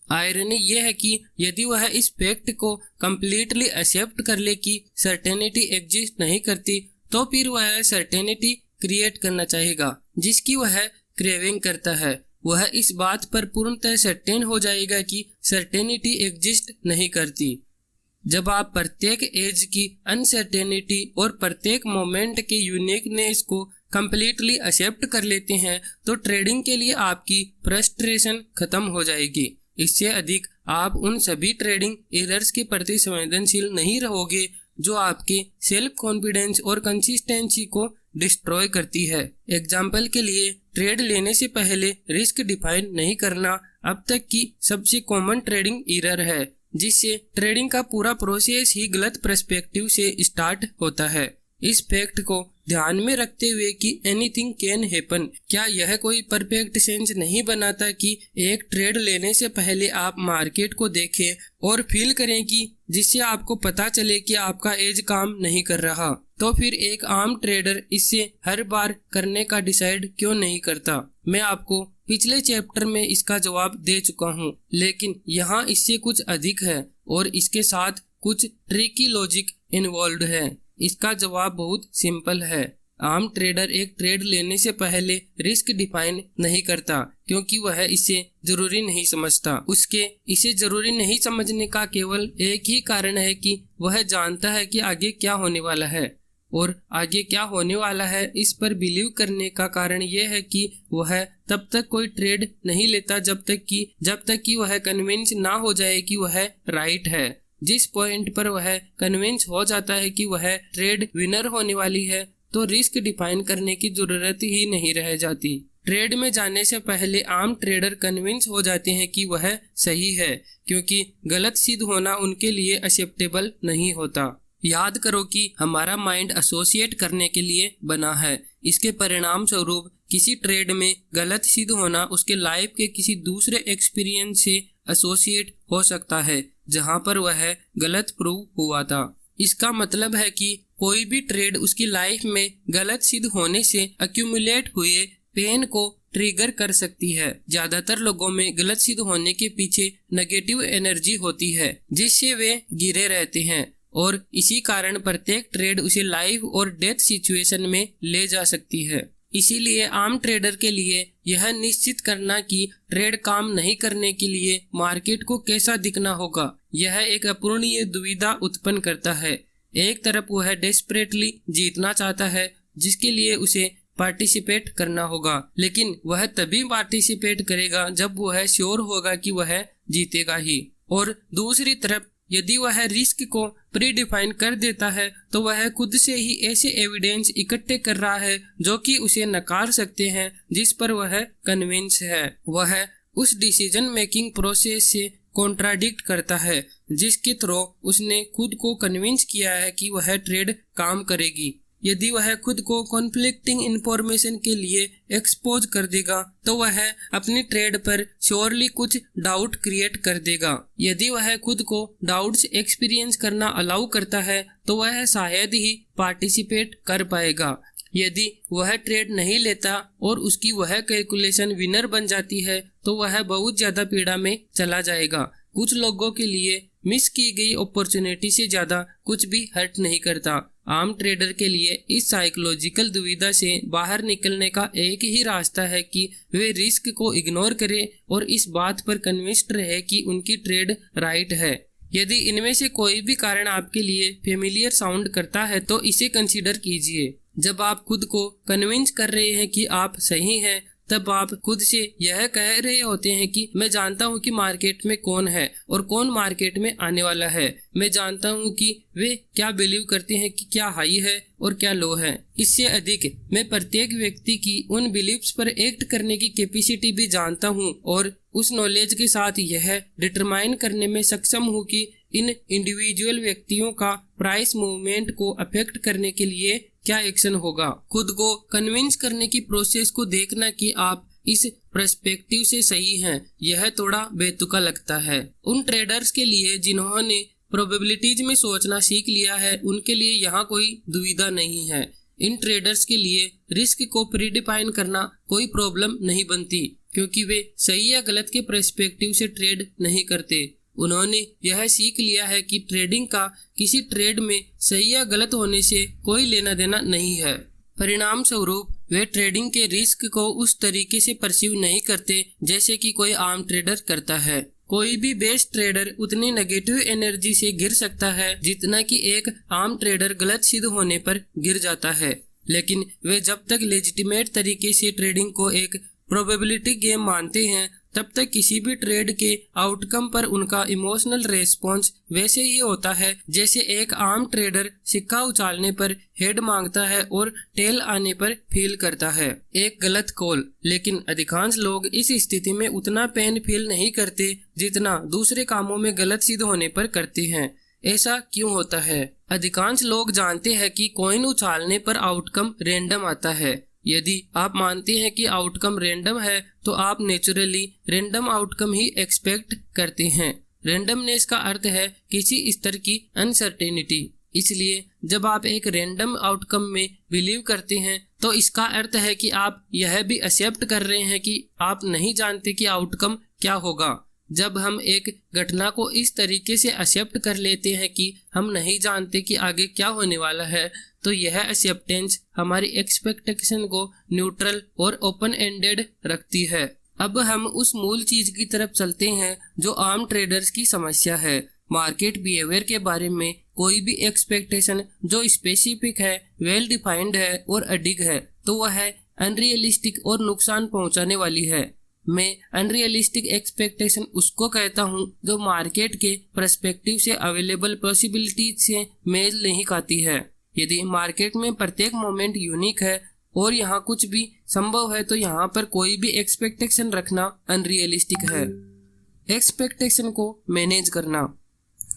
S1: आयरनी यह है कि यदि वह इस फैक्ट को कम्प्लीटली एक्सेप्ट कर ले कि सर्टेनिटी एग्जिस्ट नहीं करती, तो फिर वह सर्टेनिटी क्रिएट करना चाहेगा जिसकी वह क्रेविंग करता है। वह इस बात पर पूर्णतः सर्टेन हो जाएगा कि सर्टेनिटी एग्जिस्ट नहीं करती। जब आप प्रत्येक एज की अनसर्टेनिटी और प्रत्येक मोमेंट के यूनिकनेस को कम्प्लीटली एक्सेप्ट कर लेते हैं तो ट्रेडिंग के लिए आपकी फ्रस्ट्रेशन खत्म हो जाएगी। इससे अधिक आप उन सभी ट्रेडिंग एरर्स के प्रति संवेदनशील नहीं रहोगे जो आपके सेल्फ कॉन्फिडेंस और कंसिस्टेंसी को डिस्ट्रॉय करती है। एग्जाम्पल के लिए, ट्रेड लेने से पहले रिस्क डिफाइन नहीं करना अब तक की सबसे कॉमन ट्रेडिंग एरर है, जिससे ट्रेडिंग का पूरा प्रोसेस ही गलत पर्सपेक्टिव से स्टार्ट होता है। इस फैक्ट को ध्यान में रखते हुए कि एनीथिंग कैन हैपन, क्या यह कोई परफेक्ट सेंस नहीं बनाता कि एक ट्रेड लेने से पहले आप मार्केट को देखें और फील करें कि जिससे आपको पता चले कि आपका एज काम नहीं कर रहा, तो फिर एक आम ट्रेडर इससे हर बार करने का डिसाइड क्यों नहीं करता? मैं आपको पिछले चैप्टर में इसका जवाब दे चुका हूँ, लेकिन यहाँ इससे कुछ अधिक है और इसके साथ कुछ ट्रिकी लॉजिक इन्वॉल्व है। इसका जवाब बहुत सिंपल है। आम ट्रेडर एक ट्रेड लेने से पहले रिस्क डिफाइन नहीं करता क्योंकि वह इसे जरूरी नहीं समझता। उसके इसे जरूरी नहीं समझने का केवल एक ही कारण है कि वह जानता है कि आगे क्या होने वाला है, और आगे क्या होने वाला है इस पर बिलीव करने का कारण यह है कि वह तब तक कोई ट्रेड नहीं लेता जब तक कि वह कन्विंस ना हो जाए कि वह राइट है। जिस पॉइंट पर वह कन्विंस हो जाता है कि वह ट्रेड विनर होने वाली है तो रिस्क डिफाइन करने की जरूरत ही नहीं रह जाती। ट्रेड में जाने से पहले आम ट्रेडर कन्विंस हो जाते हैं कि वह सही है, क्योंकि गलत सिद्ध होना उनके लिए एक्सेप्टेबल नहीं होता। याद करो कि हमारा माइंड एसोसिएट करने के लिए बना है। इसके परिणाम स्वरूप किसी ट्रेड में गलत सिद्ध होना उसके लाइफ के किसी दूसरे एक्सपीरियंस से एसोसिएट हो सकता है जहां पर वह गलत प्रूव हुआ था। इसका मतलब है कि कोई भी ट्रेड उसकी लाइफ में गलत सिद्ध होने से एक्यूमुलेट हुए पेन को ट्रिगर कर सकती है। ज्यादातर लोगों में गलत सिद्ध होने के पीछे नेगेटिव एनर्जी होती है जिससे वे गिरे रहते हैं, और इसी कारण प्रत्येक ट्रेड उसे लाइफ और डेथ सिचुएशन में ले जा सकती है। इसीलिए आम ट्रेडर के लिए यह निश्चित करना कि ट्रेड काम नहीं करने के लिए मार्केट को कैसा दिखना होगा, यह एक अपूर्णीय दुविधा उत्पन्न करता है। एक तरफ वह डेस्परेटली जीतना चाहता है जिसके लिए उसे पार्टिसिपेट करना होगा, लेकिन वह तभी पार्टिसिपेट करेगा जब वह श्योर होगा कि वह जीतेगा ही। और दूसरी तरफ यदि वह रिस्क को प्री डिफाइन कर देता है तो वह खुद से ही ऐसे एविडेंस इकट्ठे कर रहा है जो कि उसे नकार सकते हैं जिस पर वह कन्विंस है। वह उस डिसीजन मेकिंग प्रोसेस से कॉन्ट्राडिक्ट करता है जिसके थ्रू उसने खुद को कन्विंस किया है कि वह ट्रेड काम करेगी। यदि वह खुद को कॉन्फ्लिक्टिंग इंफॉर्मेशन के लिए एक्सपोज कर देगा तो वह अपनी ट्रेड पर श्योरली कुछ डाउट क्रिएट कर देगा। यदि वह खुद को डाउट्स एक्सपीरियंस करना अलाउ करता है तो वह शायद ही पार्टिसिपेट कर पाएगा। यदि वह ट्रेड नहीं लेता और उसकी वह कैलकुलेशन विनर बन जाती है तो वह बहुत ज्यादा पीड़ा में चला जाएगा। कुछ लोगों के लिए मिस की गई अपॉर्चुनिटी से ज्यादा कुछ भी हर्ट नहीं करता। आम ट्रेडर के लिए इस साइकोलॉजिकल दुविधा से बाहर निकलने का एक ही रास्ता है कि वे रिस्क को इग्नोर करें और इस बात पर कन्विंस्ड रहे कि उनकी ट्रेड राइट है। यदि इनमें से कोई भी कारण आपके लिए फेमिलियर साउंड करता है तो इसे कंसीडर कीजिए। जब आप खुद को कन्विंस कर रहे हैं कि आप सही हैं, तब आप खुद से यह कह रहे होते हैं कि मैं जानता हूं कि मार्केट में कौन है और कौन मार्केट में आने वाला है। मैं जानता हूं कि वे क्या बिलीव करते हैं कि क्या हाई है और क्या लो है। इससे अधिक मैं प्रत्येक व्यक्ति की उन बिलीव्स पर एक्ट करने की कैपेसिटी भी जानता हूं और उस नॉलेज के साथ यह डिटरमाइन करने में सक्षम हूं कि इन इंडिविजुअल व्यक्तियों का प्राइस मूवमेंट को अफेक्ट करने के लिए क्या एक्शन होगा। खुद को कन्विंस करने की प्रोसेस को देखना कि आप इस पर्सपेक्टिव से सही हैं, यह थोड़ा बेतुका लगता है। उन ट्रेडर्स के लिए जिन्होंने प्रोबेबिलिटीज में सोचना सीख लिया है, उनके लिए यहाँ कोई दुविधा नहीं है। इन ट्रेडर्स के लिए रिस्क को प्रीडिफाइन करना कोई प्रॉब्लम नहीं बनती, क्योंकि वे सही या गलत के पर्सपेक्टिव से ट्रेड नहीं करते। उन्होंने यह सीख लिया है कि ट्रेडिंग का किसी ट्रेड में सही या गलत होने से कोई लेना देना नहीं है। परिणाम स्वरूप वे ट्रेडिंग के रिस्क को उस तरीके से परसीव नहीं करते जैसे कि कोई आम ट्रेडर करता है। कोई भी बेस्ट ट्रेडर उतनी नेगेटिव एनर्जी से गिर सकता है जितना कि एक आम ट्रेडर गलत सिद्ध होने पर गिर जाता है। लेकिन वे जब तक लेजिटिमेट तरीके से ट्रेडिंग को एक प्रोबेबिलिटी गेम मानते हैं, तब तक किसी भी ट्रेड के आउटकम पर उनका इमोशनल रेस्पॉन्स वैसे ही होता है जैसे एक आम ट्रेडर सिक्का उछालने पर हेड मांगता है और टेल आने पर फील करता है। एक गलत कॉल। लेकिन अधिकांश लोग इस स्थिति में उतना पेन फील नहीं करते जितना दूसरे कामों में गलत सिद्ध होने पर करते हैं। ऐसा क्यों होता है? अधिकांश लोग जानते हैं कि कॉइन उछालने पर आउटकम रैंडम आता है। यदि आप मानते हैं कि आउटकम रैंडम है तो आप नेचुरली रैंडम आउटकम ही एक्सपेक्ट करते हैं। रैंडमनेस का अर्थ है किसी स्तर की अनसर्टेनिटी। इसलिए जब आप एक रैंडम आउटकम में बिलीव करते हैं तो इसका अर्थ है कि आप यह भी एक्सेप्ट कर रहे हैं कि आप नहीं जानते कि आउटकम क्या होगा। जब हम एक घटना को इस तरीके से एक्सेप्ट कर लेते हैं कि हम नहीं जानते कि आगे क्या होने वाला है, तो यह एक्सेप्टेंस हमारी एक्सपेक्टेशन को न्यूट्रल और ओपन एंडेड रखती है। अब हम उस मूल चीज की तरफ चलते हैं जो आम ट्रेडर्स की समस्या है। मार्केट बिहेवियर के बारे में कोई भी एक्सपेक्टेशन जो स्पेसिफिक है, वेल डिफाइंड है और अडिग है, तो वह अनरियलिस्टिक और नुकसान पहुंचाने वाली है। मैं अनरियलिस्टिक एक्सपेक्टेशन उसको कहता हूँ जो मार्केट के पर्सपेक्टिव से अवेलेबल पॉसिबिलिटीज से मेल नहीं खाती है। यदि मार्केट में प्रत्येक मोमेंट यूनिक है और यहाँ कुछ भी संभव है तो यहाँ पर कोई भी एक्सपेक्टेशन रखना अनरियलिस्टिक है। एक्सपेक्टेशन को मैनेज करना।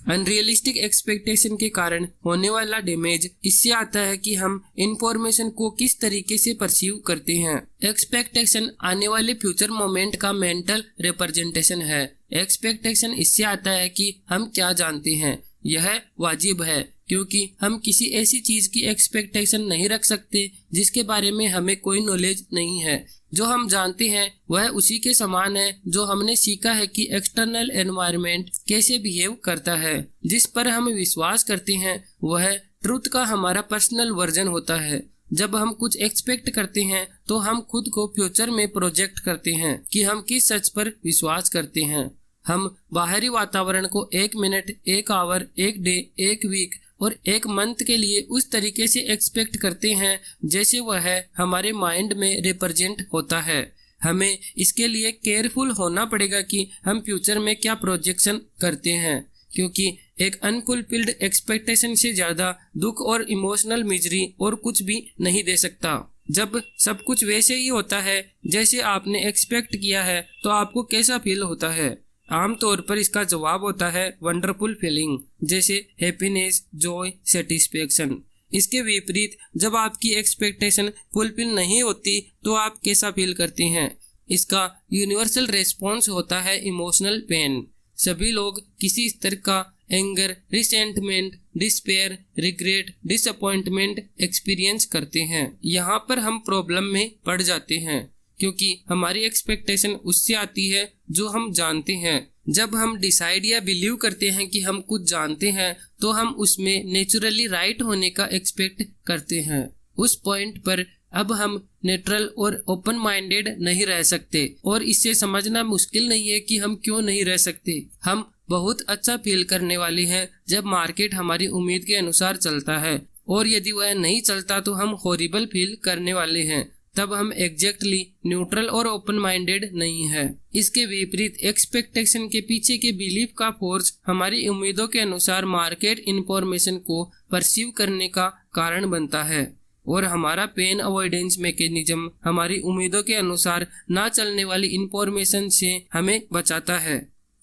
S1: अनरियलिस्टिक एक्सपेक्टेशन के कारण होने वाला डैमेज इससे आता है कि हम इंफॉर्मेशन को किस तरीके से परसीव करते हैं। एक्सपेक्टेशन आने वाले फ्यूचर मोमेंट का मेंटल रिप्रेजेंटेशन है। एक्सपेक्टेशन इससे आता है कि हम क्या जानते हैं। यह वाजिब है क्योंकि हम किसी ऐसी चीज की एक्सपेक्टेशन नहीं रख सकते जिसके बारे में हमें कोई नॉलेज नहीं है। जो हम जानते हैं वह उसी के समान है जो हमने सीखा है कि एक्सटर्नल एनवायरनमेंट कैसे बिहेव करता है। जिस पर हम विश्वास करते हैं वह ट्रुथ का हमारा पर्सनल वर्जन होता है। जब हम कुछ एक्सपेक्ट करते हैं तो हम खुद को फ्यूचर में प्रोजेक्ट करते हैं कि हम किस सच पर विश्वास करते हैं। हम बाहरी वातावरण को 1 मिनट, 1 आवर, 1 डे, 1 वीक और 1 मंथ के लिए उस तरीके से एक्सपेक्ट करते हैं जैसे वह हमारे माइंड में रिप्रेजेंट होता है। हमें इसके लिए केयरफुल होना पड़ेगा कि हम फ्यूचर में क्या प्रोजेक्शन करते हैं, क्योंकि एक अनफुलफिल्ड एक्सपेक्टेशन से ज्यादा दुख और इमोशनल मिजरी और कुछ भी नहीं दे सकता। जब सब कुछ वैसे ही होता है जैसे आपने एक्सपेक्ट किया है तो आपको कैसा फील होता है? आमतौर पर इसका जवाब होता है वंडरफुल फीलिंग, जैसे हैप्पीनेस, जॉय, सेटिस्फेक्शन। इसके विपरीत जब आपकी एक्सपेक्टेशन फुलफिल नहीं होती तो आप कैसा फील करते हैं? इसका यूनिवर्सल रेस्पॉन्स होता है इमोशनल पेन। सभी लोग किसी स्तर का anger, resentment, despair, regret, disappointment experience करते हैं। यहाँ पर हम प्रॉब्लम में पड़ जाते हैं क्योंकि हमारी एक्सपेक्टेशन उससे आती है जो हम जानते हैं। जब हम डिसाइड या बिलीव करते हैं कि हम कुछ जानते हैं तो हम उसमें नेचुरली राइट होने का एक्सपेक्ट करते हैं। उस पॉइंट पर अब हम न्यूट्रल और ओपन माइंडेड नहीं रह सकते और इससे समझना मुश्किल नहीं है कि हम क्यों नहीं रह सकते। हम बहुत अच्छा फील करने वाले हैं जब मार्केट हमारी उम्मीद के अनुसार चलता है, और यदि वह नहीं चलता तो हम हॉरिबल फील करने वाले हैं। तब हम एग्जैक्टली न्यूट्रल और ओपन माइंडेड नहीं है। इसके विपरीत एक्सपेक्टेशन के पीछे के बिलीफ का फोर्स हमारी उम्मीदों के अनुसार मार्केट इंफॉर्मेशन को परसीव करने का कारण बनता है, और हमारा पेन अवॉइडेंस मैकेनिज्म हमारी उम्मीदों के अनुसार ना चलने वाली इंफॉर्मेशन से हमें बचाता है।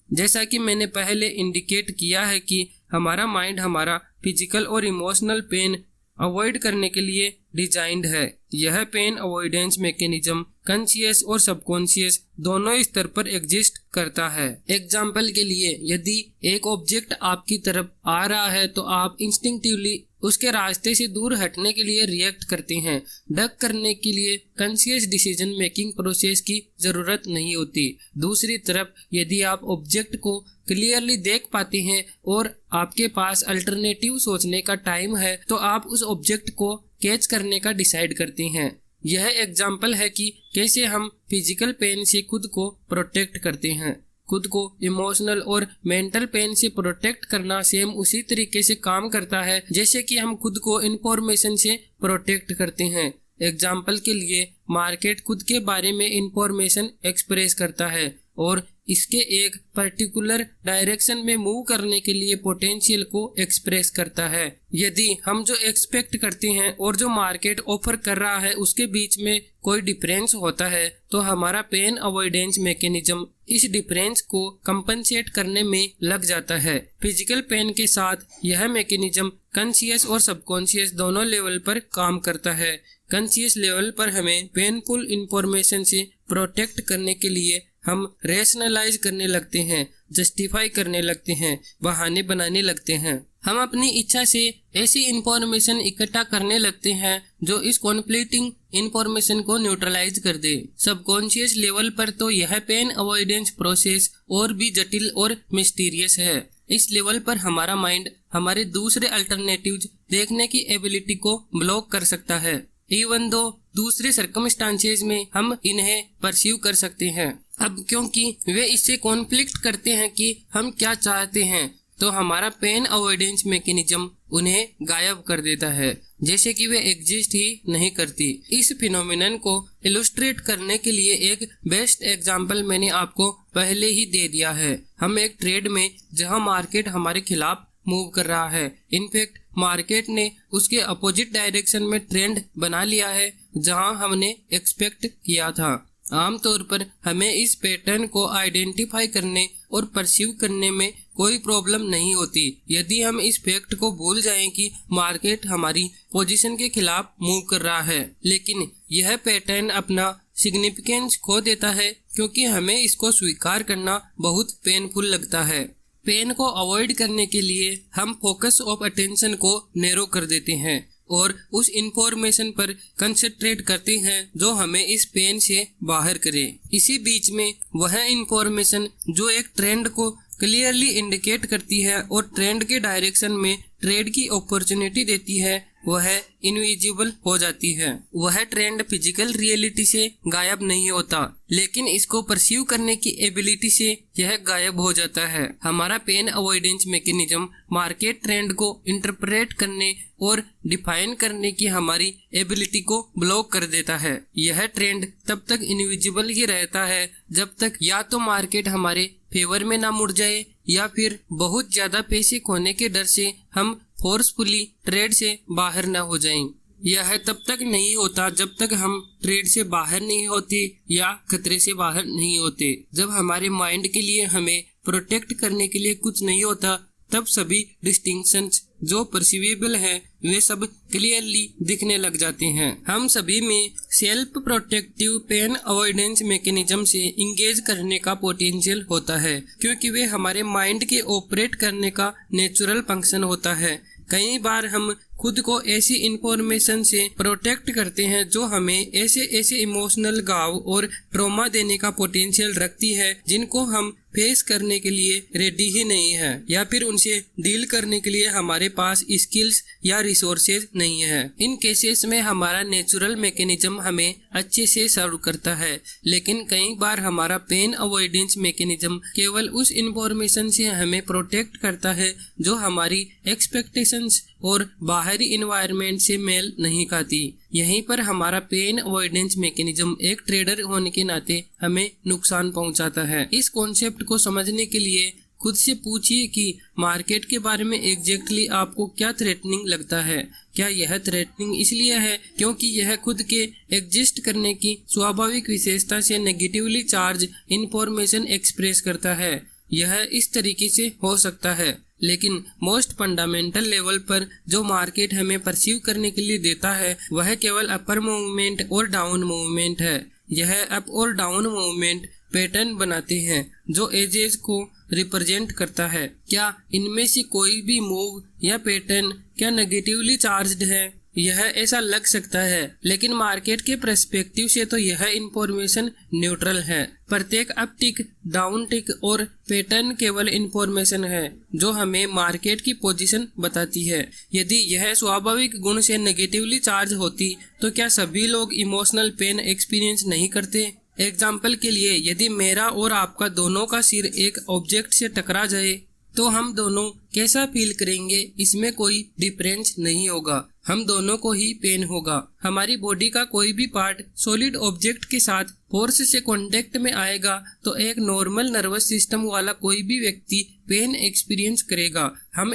S1: जैसा कि मैंने पहले इंडिकेट किया है कि हमारा माइंड हमारा फिजिकल और इमोशनल पेन अवॉइड करने के लिए डिजाइंड है। यह पेन अवॉइडेंस मैकेनिज्म कॉन्शियस और सबकॉन्शियस दोनों स्तर पर एग्जिस्ट करता है। एग्जाम्पल के लिए, यदि एक ऑब्जेक्ट आपकी तरफ आ रहा है तो आप इंस्टिंक्टिवली उसके रास्ते से दूर हटने के लिए रिएक्ट करते हैं। डक करने के लिए कॉन्शियस डिसीजन मेकिंग प्रोसेस की जरूरत नहीं होती। दूसरी तरफ, यदि आप ऑब्जेक्ट को क्लियरली देख पाते हैं और आपके पास अल्टरनेटिव सोचने का टाइम है तो आप उस ऑब्जेक्ट को कैच करने का डिसाइड करते हैं। यह एग्जाम्पल है कि कैसे हम फिजिकल पेन से खुद को प्रोटेक्ट करते हैं। खुद को इमोशनल और मेंटल पेन से प्रोटेक्ट करना सेम उसी तरीके से काम करता है जैसे कि हम खुद को इंफॉर्मेशन से प्रोटेक्ट करते हैं। एग्जाम्पल के लिए, मार्केट खुद के बारे में इंफॉर्मेशन एक्सप्रेस करता है और इसके एक पर्टिकुलर डायरेक्शन में मूव करने के लिए पोटेंशियल को एक्सप्रेस करता है। यदि हम जो एक्सपेक्ट करते हैं और जो मार्केट ऑफर कर रहा है उसके बीच में कोई डिफरेंस होता है तो हमारा पेन अवॉइडेंस मैकेनिज्म इस डिफरेंस को कंपनसेट करने में लग जाता है। फिजिकल पेन के साथ यह मैकेनिज्म कॉन्शियस और सबकॉन्शियस दोनों लेवल पर काम करता है। कॉन्शियस लेवल पर हमें पेनफुल इंफॉर्मेशन से प्रोटेक्ट करने के लिए हम रेशनलाइज करने लगते हैं, जस्टिफाई करने लगते हैं, बहाने बनाने लगते हैं। हम अपनी इच्छा से ऐसी इंफॉर्मेशन इकट्ठा करने लगते हैं जो इस कॉन्फ्लिक्टिंग इंफॉर्मेशन को न्यूट्रलाइज कर दे। सबकॉन्शियस लेवल पर तो यह पेन अवॉइडेंस प्रोसेस और भी जटिल और मिस्टीरियस है। इस लेवल पर हमारा माइंड हमारे दूसरे अल्टरनेटिव्स देखने की एबिलिटी को ब्लॉक कर सकता है, इवन दो दूसरे सर्कमस्टांसेस में हम इन्हें परसीव कर सकते हैं। अब क्योंकि वे इससे कॉन्फ्लिक्ट करते हैं कि हम क्या चाहते हैं, तो हमारा पेन अवॉइडेंस मैकेनिज्म उन्हें गायब कर देता है, जैसे कि वे एग्जिस्ट ही नहीं करती। इस फिनोमिनन को इलुस्ट्रेट करने के लिए एक बेस्ट एग्जांपल मैंने आपको पहले ही दे दिया है। हम एक ट्रेड में जहां मार्केट हमारे खिलाफ मूव कर रहा है, इनफैक्ट मार्केट ने उसके अपोजिट डायरेक्शन में ट्रेंड बना लिया है जहां हमने एक्सपेक्ट किया था। आमतौर पर हमें इस पैटर्न को आइडेंटिफाई करने और परसीव करने में कोई प्रॉब्लम नहीं होती यदि हम इस फैक्ट को भूल जाएं कि मार्केट हमारी पोजीशन के खिलाफ मूव कर रहा है। लेकिन यह पैटर्न अपना सिग्निफिकेंस खो देता है क्योंकि हमें इसको स्वीकार करना बहुत पेनफुल लगता है। पेन को अवॉइड करने के लिए हम फोकस ऑफ अटेंशन को नैरो कर देते हैं और उस इंफॉर्मेशन पर कंसंट्रेट करते हैं जो हमें इस पेन से बाहर करे। इसी बीच में वह इंफॉर्मेशन जो एक ट्रेंड को क्लियरली इंडिकेट करती है और ट्रेंड के डायरेक्शन में ट्रेड की अपॉर्चुनिटी देती है, वह इनविजिबल हो जाती है। वह ट्रेंड फिजिकल रियलिटी से गायब नहीं होता, लेकिन इसको परसीव करने की एबिलिटी से यह गायब हो जाता है। हमारा pain avoidance mechanism market trend को इंटरप्रेट करने और डिफाइन करने की हमारी एबिलिटी को ब्लॉक कर देता है। यह ट्रेंड तब तक इनविजिबल ही रहता है जब तक या तो मार्केट हमारे फेवर में ना मुड़ जाए या फिर बहुत ज्यादा पैसे खोने के डर से हम फोर्सफुली ट्रेड से बाहर ना हो जाएं। यह तब तक नहीं होता जब तक हम ट्रेड से बाहर नहीं होते या खतरे से बाहर नहीं होते। जब हमारे माइंड के लिए हमें प्रोटेक्ट करने के लिए कुछ नहीं होता, तब सभी डिस्टिंक्शंस जो परसीवेबल है वे सब क्लियरली दिखने लग जाते हैं। हम सभी में self protective pain avoidance mechanism से इंगेज करने का पोटेंशियल होता है, क्योंकि वे हमारे माइंड के ऑपरेट करने का नेचुरल फंक्शन होता है। कई बार हम खुद को ऐसी इंफॉर्मेशन से प्रोटेक्ट करते हैं जो हमें ऐसे इमोशनल घाव और ट्रॉमा देने का पोटेंशियल रखती है जिनको हम फेस करने के लिए रेडी ही नहीं है, या फिर उनसे डील करने के लिए हमारे पास स्किल्स या रिसोर्सेज नहीं है। इन केसेस में हमारा नेचुरल मैकेनिज्म हमें अच्छे से सर्व करता है, लेकिन कई बार हमारा पेन अवॉइडेंस मैकेनिज्म केवल उस इंफॉर्मेशन से हमें प्रोटेक्ट करता है जो हमारी एक्सपेक्टेशंस और बाहरी इन्वायरमेंट से मेल नहीं खाती। यहीं पर हमारा पेन अवॉइडेंस मैकेनिज्म एक ट्रेडर होने के नाते हमें नुकसान पहुंचाता है। इस कॉन्सेप्ट को समझने के लिए खुद से पूछिए कि मार्केट के बारे में एग्जैक्टली आपको क्या थ्रेटनिंग लगता है। क्या यह थ्रेटनिंग इसलिए है क्योंकि यह खुद के एग्जिस्ट करने की स्वाभाविक विशेषता से नेगेटिवली चार्ज इंफॉर्मेशन एक्सप्रेस करता है? यह इस तरीके से हो सकता है, लेकिन मोस्ट फंडामेंटल लेवल पर जो मार्केट हमें परसीव करने के लिए देता है वह केवल अपर मूवमेंट और डाउन मूवमेंट है। यह अप और डाउन मूवमेंट पैटर्न बनाते हैं जो एजेस को रिप्रेजेंट करता है। क्या इनमें से कोई भी मूव या पैटर्न क्या नेगेटिवली चार्ज्ड है? यह ऐसा लग सकता है, लेकिन मार्केट के पर्सपेक्टिव से तो यह इंफॉर्मेशन न्यूट्रल है। प्रत्येक अप टिक, डाउन टिक और पैटर्न केवल इंफॉर्मेशन है जो हमें मार्केट की पोजीशन बताती है। यदि यह स्वाभाविक गुण से नेगेटिवली चार्ज होती तो क्या सभी लोग इमोशनल पेन एक्सपीरियंस नहीं करते? एग्जाम्पल के लिए, यदि मेरा और आपका दोनों का सिर एक ऑब्जेक्ट से टकरा जाए तो हम दोनों कैसा फील करेंगे? इसमें कोई डिफरेंस नहीं होगा, हम दोनों को ही पेन होगा। हमारी बॉडी का कोई भी पार्ट सॉलिड ऑब्जेक्ट के साथ फोर्स से कांटेक्ट में आएगा तो एक नॉर्मल नर्वस सिस्टम वाला कोई भी व्यक्ति पेन एक्सपीरियंस करेगा। हम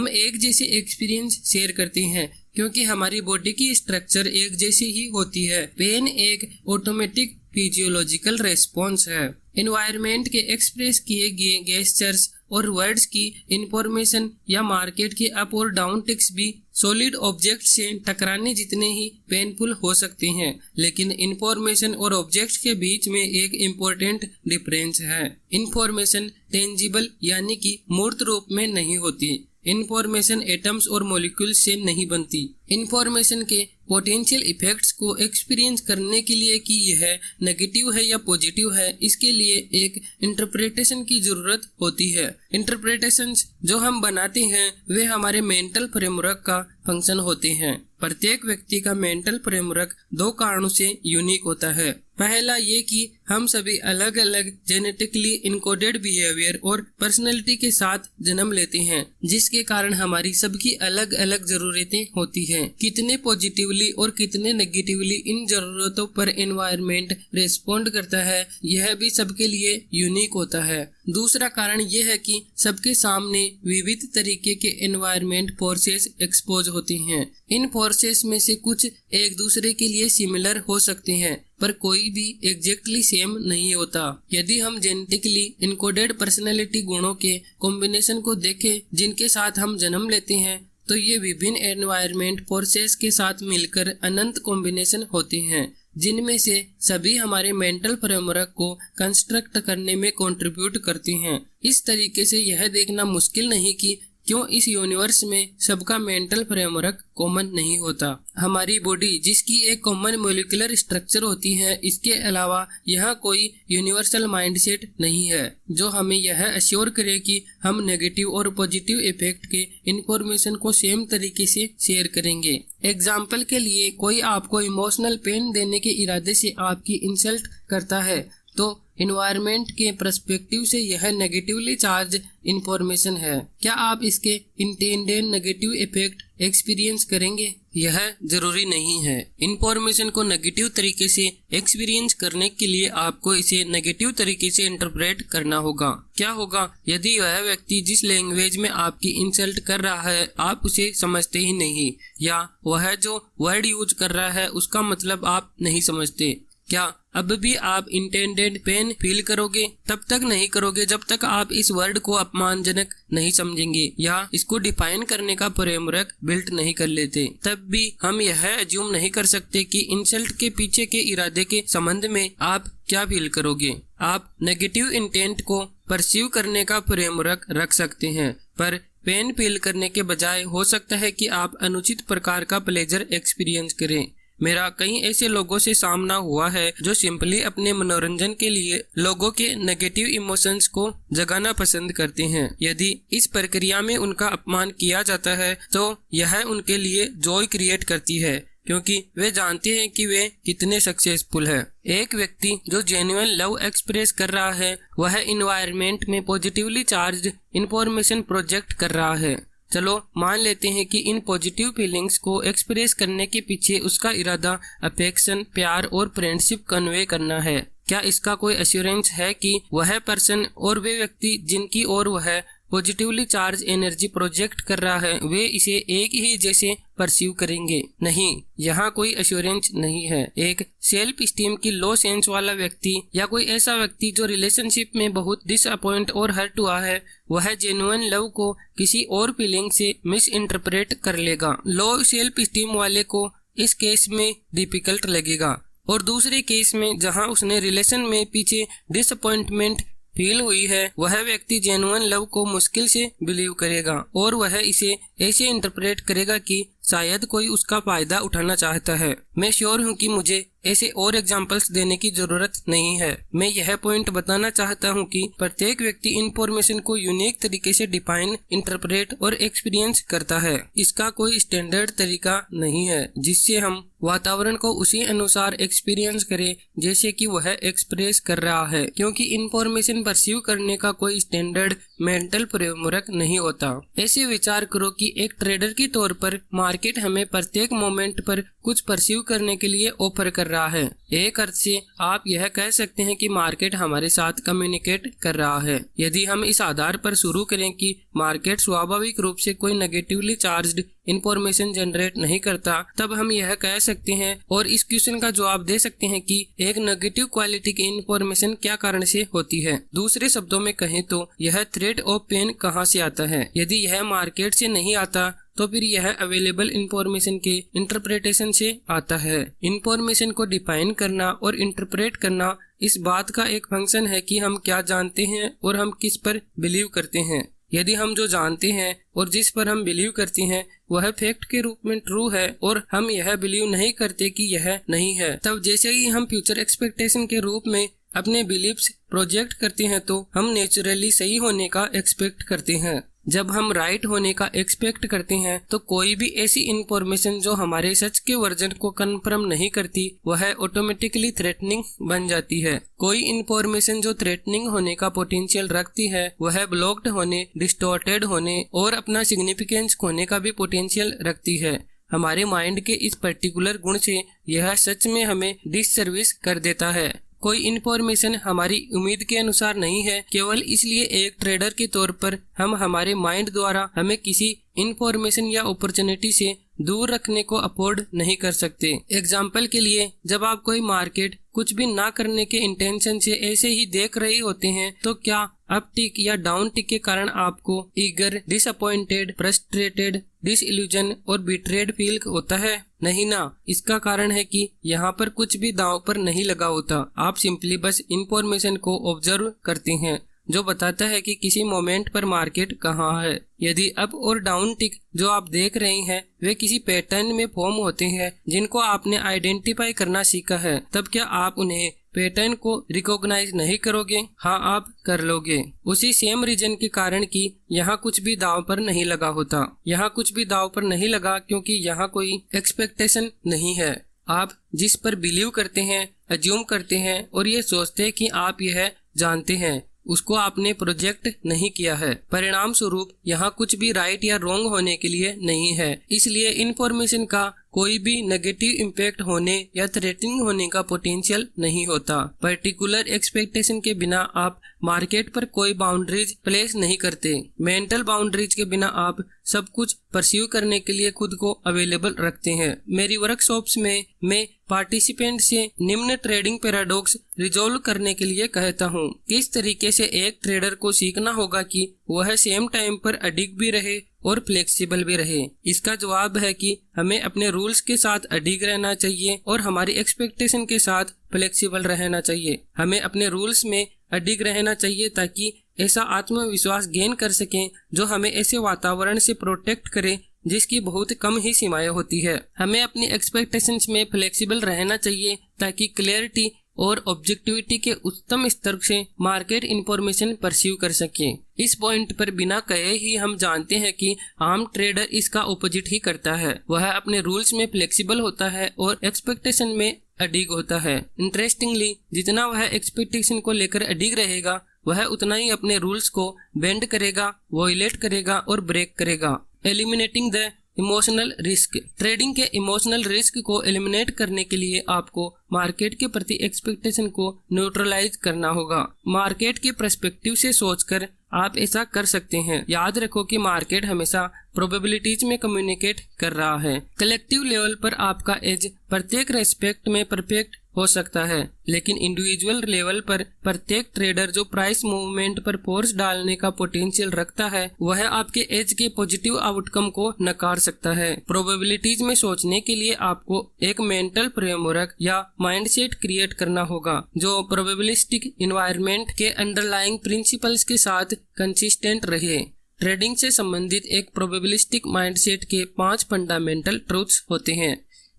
S1: एक जैसे एक्सपीरियंस शेयर करते हैं क्योंकि हमारी बॉडी की स्ट्रक्चर एक जैसी ही होती है। पेन एक ऑटोमेटिक फिजियोलॉजिकल रेस्पॉन्स है। एनवायरनमेंट के एक्सप्रेस किए गए गेस्चर्स और वर्ड्स की इंफॉर्मेशन या मार्केट के अप और डाउन टिक्स भी सॉलिड ऑब्जेक्ट से टकराने जितने ही पेनफुल हो सकते हैं, लेकिन इंफॉर्मेशन और ऑब्जेक्ट के बीच में एक इम्पोर्टेंट डिफरेंस है। इंफॉर्मेशन टेंजिबल यानी कि मूर्त रूप में नहीं होती। इंफॉर्मेशन एटम्स और मॉलिक्यूल्स से नहीं बनती। इंफॉर्मेशन के पोटेंशियल इफेक्ट्स को एक्सपीरियंस करने के लिए कि यह नेगेटिव है या पॉजिटिव है, इसके लिए एक इंटरप्रिटेशन की जरूरत होती है। इंटरप्रिटेशंस जो हम बनाते हैं वे हमारे मेंटल फ्रेमवर्क का फंक्शन होते हैं। प्रत्येक व्यक्ति का मेंटल फ्रेमवर्क दो कारणों से यूनिक होता है। पहला ये कि हम सभी अलग अलग जेनेटिकली इनकोडेड बिहेवियर और पर्सनैलिटी के साथ जन्म लेते हैं, जिसके कारण हमारी सबकी अलग अलग जरूरतें होती हैं। कितने पॉजिटिवली और कितने नेगेटिवली इन जरूरतों पर एनवायरनमेंट रिस्पॉन्ड करता है यह भी सबके लिए यूनिक होता है। दूसरा कारण यह है कि सबके सामने विविध तरीके के एनवायरनमेंट फोर्सेस एक्सपोज होते हैं। इन फोर्सेस में से कुछ एक दूसरे के लिए सिमिलर हो सकते हैं पर कोई भी एग्जैक्टली सेम नहीं होता। यदि हम जेनेटिकली इनकोडेड पर्सनैलिटी गुणों के कॉम्बिनेशन को देखें जिनके साथ हम जन्म लेते हैं तो ये विभिन्न एनवायरनमेंट फोर्सेस के साथ मिलकर अनंत कॉम्बिनेशन होते हैं, जिनमें से सभी हमारे मेंटल फ्रेमवर्क को कंस्ट्रक्ट करने में कंट्रीब्यूट करते हैं। इस तरीके से यह देखना मुश्किल नहीं कि क्यों इस यूनिवर्स में सबका मेंटल फ्रेमवर्क कॉमन नहीं होता। हमारी बॉडी जिसकी एक कॉमन मॉलिक्यूलर स्ट्रक्चर होती है, इसके अलावा यह कोई यूनिवर्सल माइंडसेट नहीं है जो हमें यह अश्योर करे कि हम नेगेटिव और पॉजिटिव इफेक्ट के इंफॉर्मेशन को सेम तरीके से शेयर करेंगे। एग्जाम्पल के लिए, कोई आपको इमोशनल पेन देने के इरादे से आपकी इंसल्ट करता है तो इन्वायरमेंट के पर्सपेक्टिव से यह नेगेटिवली चार्ज इंफॉर्मेशन है। क्या आप इसके इंटेंडेड नेगेटिव इफेक्ट एक्सपीरियंस करेंगे? यह जरूरी नहीं है। इंफॉर्मेशन को नेगेटिव तरीके से एक्सपीरियंस करने के लिए आपको इसे नेगेटिव तरीके से इंटरप्रेट करना होगा। क्या होगा यदि वह व्यक्ति जिस लैंग्वेज में आपकी इंसल्ट कर रहा है आप उसे समझते ही नहीं, या वह जो वर्ड यूज कर रहा है उसका मतलब आप नहीं समझते? क्या अब भी आप इंटेंडेड पेन फील करोगे? तब तक नहीं करोगे जब तक आप इस वर्ड को अपमानजनक नहीं समझेंगे या इसको डिफाइन करने का फ्रेमवर्क बिल्ड नहीं कर लेते। तब भी हम यह अज्यूम नहीं कर सकते कि इंसल्ट के पीछे के इरादे के संबंध में आप क्या फील करोगे। आप नेगेटिव इंटेंट को परसीव करने का फ्रेमवर्क रख सकते हैं, पर पेन फील करने के बजाय हो सकता है कि आप अनुचित प्रकार का प्लेजर एक्सपीरियंस करें। मेरा कई ऐसे लोगों से सामना हुआ है जो सिंपली अपने मनोरंजन के लिए लोगों के नेगेटिव इमोशंस को जगाना पसंद करते हैं। यदि इस प्रक्रिया में उनका अपमान किया जाता है तो यह उनके लिए जॉय क्रिएट करती है, क्योंकि वे जानते हैं कि वे कितने सक्सेसफुल हैं। एक व्यक्ति जो जेन्युइन लव एक्सप्रेस कर रहा है वह एनवायरनमेंट में पॉजिटिवली चार्ज्ड इंफॉर्मेशन प्रोजेक्ट कर रहा है। चलो मान लेते हैं कि इन पॉजिटिव फीलिंग्स को एक्सप्रेस करने के पीछे उसका इरादा अफेक्शन, प्यार और फ्रेंडशिप कन्वे करना है। क्या इसका कोई एश्योरेंस है कि वह पर्सन और वे व्यक्ति जिनकी ओर वह पॉजिटिवली चार्ज एनर्जी प्रोजेक्ट कर रहा है वे इसे एक ही जैसे परसीव करेंगे? नहीं, यहाँ कोई एश्योरेंस नहीं है। एक सेल्फ स्टीम की लो सेंस वाला व्यक्ति या कोई ऐसा व्यक्ति जो रिलेशनशिप में बहुत डिसअपॉइंट और हर्ट हुआ है वह जेन्युइन लव को किसी और फीलिंग से मिस इंटरप्रेट कर लेगा। लो सेल्फ स्टीम वाले को इस केस में डिफिकल्ट लगेगा, और दूसरे केस में जहाँ उसने रिलेशन में पीछे डिसअपॉइंटमेंट फील हुई है वह व्यक्ति जेन्युइन लव को मुश्किल से बिलीव करेगा और वह इसे ऐसे इंटरप्रेट करेगा कि शायद कोई उसका फायदा उठाना चाहता है। मैं श्योर हूँ कि मुझे ऐसे और एग्जांपल्स देने की जरूरत नहीं है। मैं यह पॉइंट बताना चाहता हूँ कि प्रत्येक व्यक्ति इंफॉर्मेशन को यूनिक तरीके से डिफाइन, इंटरप्रेट और एक्सपीरियंस करता है। इसका कोई स्टैंडर्ड तरीका नहीं है जिससे हम वातावरण को उसी अनुसार एक्सपीरियंस करें जैसे कि वह एक्सप्रेस कर रहा है, क्योंकि इंफॉर्मेशन परसीव करने का कोई स्टैंडर्ड मेंटल फ्रेमवर्क नहीं होता। ऐसे विचार करो कि एक ट्रेडर के तौर पर मार्केट हमें प्रत्येक मोमेंट पर कुछ परसीव करने के लिए ऑफर कर रहा है। एक अर्थ से आप यह कह सकते हैं कि मार्केट हमारे साथ कम्युनिकेट कर रहा है। यदि हम इस आधार पर शुरू करें कि मार्केट स्वाभाविक रूप से कोई नेगेटिवली चार्ज्ड इंफॉर्मेशन जनरेट नहीं करता, तब हम यह कह सकते हैं और इस क्वेश्चन का जवाब दे सकते हैं कि एक नेगेटिव क्वालिटी की इंफॉर्मेशन क्या कारण से होती है। दूसरे शब्दों में कहें तो यह थ्रेट ऑफ पेन कहाँ से आता है। यदि यह मार्केट से नहीं आता तो फिर यह अवेलेबल इंफॉर्मेशन के इंटरप्रिटेशन से आता है। इंफॉर्मेशन को डिफाइन करना और इंटरप्रेट करना इस बात का एक फंक्शन है कि हम क्या जानते हैं और हम किस पर बिलीव करते हैं। यदि हम जो जानते हैं और जिस पर हम बिलीव करते हैं वह फैक्ट के रूप में ट्रू है और हम यह बिलीव नहीं करते कि यह नहीं है, तब जैसे ही हम फ्यूचर एक्सपेक्टेशन के रूप में अपने बिलीव्स प्रोजेक्ट करते हैं तो हम नेचुरली सही होने का एक्सपेक्ट करते हैं। जब हम राइट होने का एक्सपेक्ट करते हैं तो कोई भी ऐसी इंफॉर्मेशन जो हमारे सच के वर्जन को कंफर्म नहीं करती वह ऑटोमेटिकली थ्रेटनिंग बन जाती है। कोई इंफॉर्मेशन जो थ्रेटनिंग होने का पोटेंशियल रखती है वह ब्लॉक्ड होने, डिस्टॉर्टेड होने और अपना सिग्निफिकेंस खोने का भी पोटेंशियल रखती है। हमारे माइंड के इस पर्टिकुलर गुण से यह सच में हमें डिससर्विस कर देता है। कोई इन्फॉर्मेशन हमारी उम्मीद के अनुसार नहीं है केवल इसलिए एक ट्रेडर के तौर पर हम हमारे माइंड द्वारा हमें किसी इन्फॉर्मेशन या अपॉर्चुनिटी से दूर रखने को अफोर्ड नहीं कर सकते। एग्जाम्पल के लिए, जब आप कोई मार्केट कुछ भी ना करने के इंटेंशन से ऐसे ही देख रहे होते हैं तो क्या अप टिक या डाउन टिक के कारण आपको ईगर, डिसअपॉइंटेड, फ्रस्ट्रेटेड, डिसइल्यूजन और बिट्रेड फील होता है? नहीं ना। इसका कारण है कि यहाँ पर कुछ भी दांव पर नहीं लगा होता। आप सिंपली बस इंफॉर्मेशन को ऑब्जर्व करते हैं जो बताता है कि किसी मोमेंट पर मार्केट कहाँ है। यदि अप और डाउन टिक जो आप देख रहे हैं वे किसी पैटर्न में फॉर्म होते हैं जिनको आपने आइडेंटिफाई करना सीखा है, तब क्या आप उन्हें पैटर्न को रिकॉग्नाइज नहीं करोगे? हाँ, आप कर लोगे। उसी सेम रीजन के कारण कि यहाँ कुछ भी दांव पर नहीं लगा होता। यहाँ कुछ भी दांव पर नहीं लगा क्योंकि यहाँ कोई एक्सपेक्टेशन नहीं है। आप जिस पर बिलीव करते हैं, अज्यूम करते हैं और ये सोचते हैं कि आप यह जानते हैं, उसको आपने प्रोजेक्ट नहीं किया है। परिणाम स्वरूप यहाँ कुछ भी राइट या रॉन्ग होने के लिए नहीं है। इसलिए इंफॉर्मेशन का कोई भी नेगेटिव इम्पैक्ट होने या थ्रेटनिंग होने का पोटेंशियल नहीं होता। पर्टिकुलर एक्सपेक्टेशन के बिना आप मार्केट पर कोई बाउंड्रीज प्लेस नहीं करते। मेंटल बाउंड्रीज के बिना आप सब कुछ परस्यू करने के लिए खुद को अवेलेबल रखते हैं। मेरी वर्कशॉप्स में मैं पार्टिसिपेंट से निम्न ट्रेडिंग पैराडॉक्स रिजोल्व करने के लिए कहता हूँ। किस तरीके से एक ट्रेडर को सीखना होगा कि वह सेम टाइम पर अडिग भी रहे और फ्लेक्सिबल भी रहे। इसका जवाब है कि हमें अपने रूल्स के साथ अडिग रहना चाहिए और हमारी एक्सपेक्टेशन के साथ फ्लेक्सिबल रहना चाहिए। हमें अपने रूल्स में अडिग रहना चाहिए ताकि ऐसा आत्मविश्वास गेन कर सकें जो हमें ऐसे वातावरण से प्रोटेक्ट करे जिसकी बहुत कम ही सीमाएं होती है। हमें अपनी एक्सपेक्टेशंस में फ्लेक्सिबल रहना चाहिए ताकि क्लैरिटी और ऑब्जेक्टिविटी के उच्चतम स्तर से मार्केट इंफॉर्मेशन परस्यू कर सके। इस पॉइंट पर बिना कहे ही हम जानते हैं कि आम ट्रेडर इसका ऑपोजिट ही करता है। वह अपने रूल्स में फ्लेक्सिबल होता है और एक्सपेक्टेशन में अडिग होता है। इंटरेस्टिंगली, जितना वह एक्सपेक्टेशन को लेकर अडिग रहेगा वह उतना ही अपने रूल्स को बेंड करेगा, वॉयलेट करेगा और ब्रेक करेगा। Eliminating the emotional risk. Trading के इमोशनल रिस्क को एलिमिनेट करने के लिए आपको मार्केट के प्रति एक्सपेक्टेशन को न्यूट्रलाइज करना होगा। मार्केट के पर्सपेक्टिव से सोचकर आप ऐसा कर सकते हैं। याद रखो कि मार्केट हमेशा प्रोबेबिलिटीज में कम्युनिकेट कर रहा है। कलेक्टिव लेवल पर आपका एज प्रत्येक रेस्पेक्ट में परफेक्ट हो सकता है, लेकिन इंडिविजुअल लेवल पर प्रत्येक ट्रेडर जो प्राइस मूवमेंट पर फोर्स डालने का पोटेंशियल रखता है वह आपके एज के पॉजिटिव आउटकम को नकार सकता है। प्रोबेबिलिटीज में सोचने के लिए आपको एक मेंटल फ्रेमवर्क या माइंडसेट क्रिएट करना होगा जो प्रोबेबिलिस्टिक एनवायरनमेंट के अंडरलाइंग प्रिंसिपल्स के साथ कंसिस्टेंट रहे। ट्रेडिंग से संबंधित एक प्रोबेबिलिस्टिक माइंडसेट के 5 फंडामेंटल ट्रूथ्स होते हैं।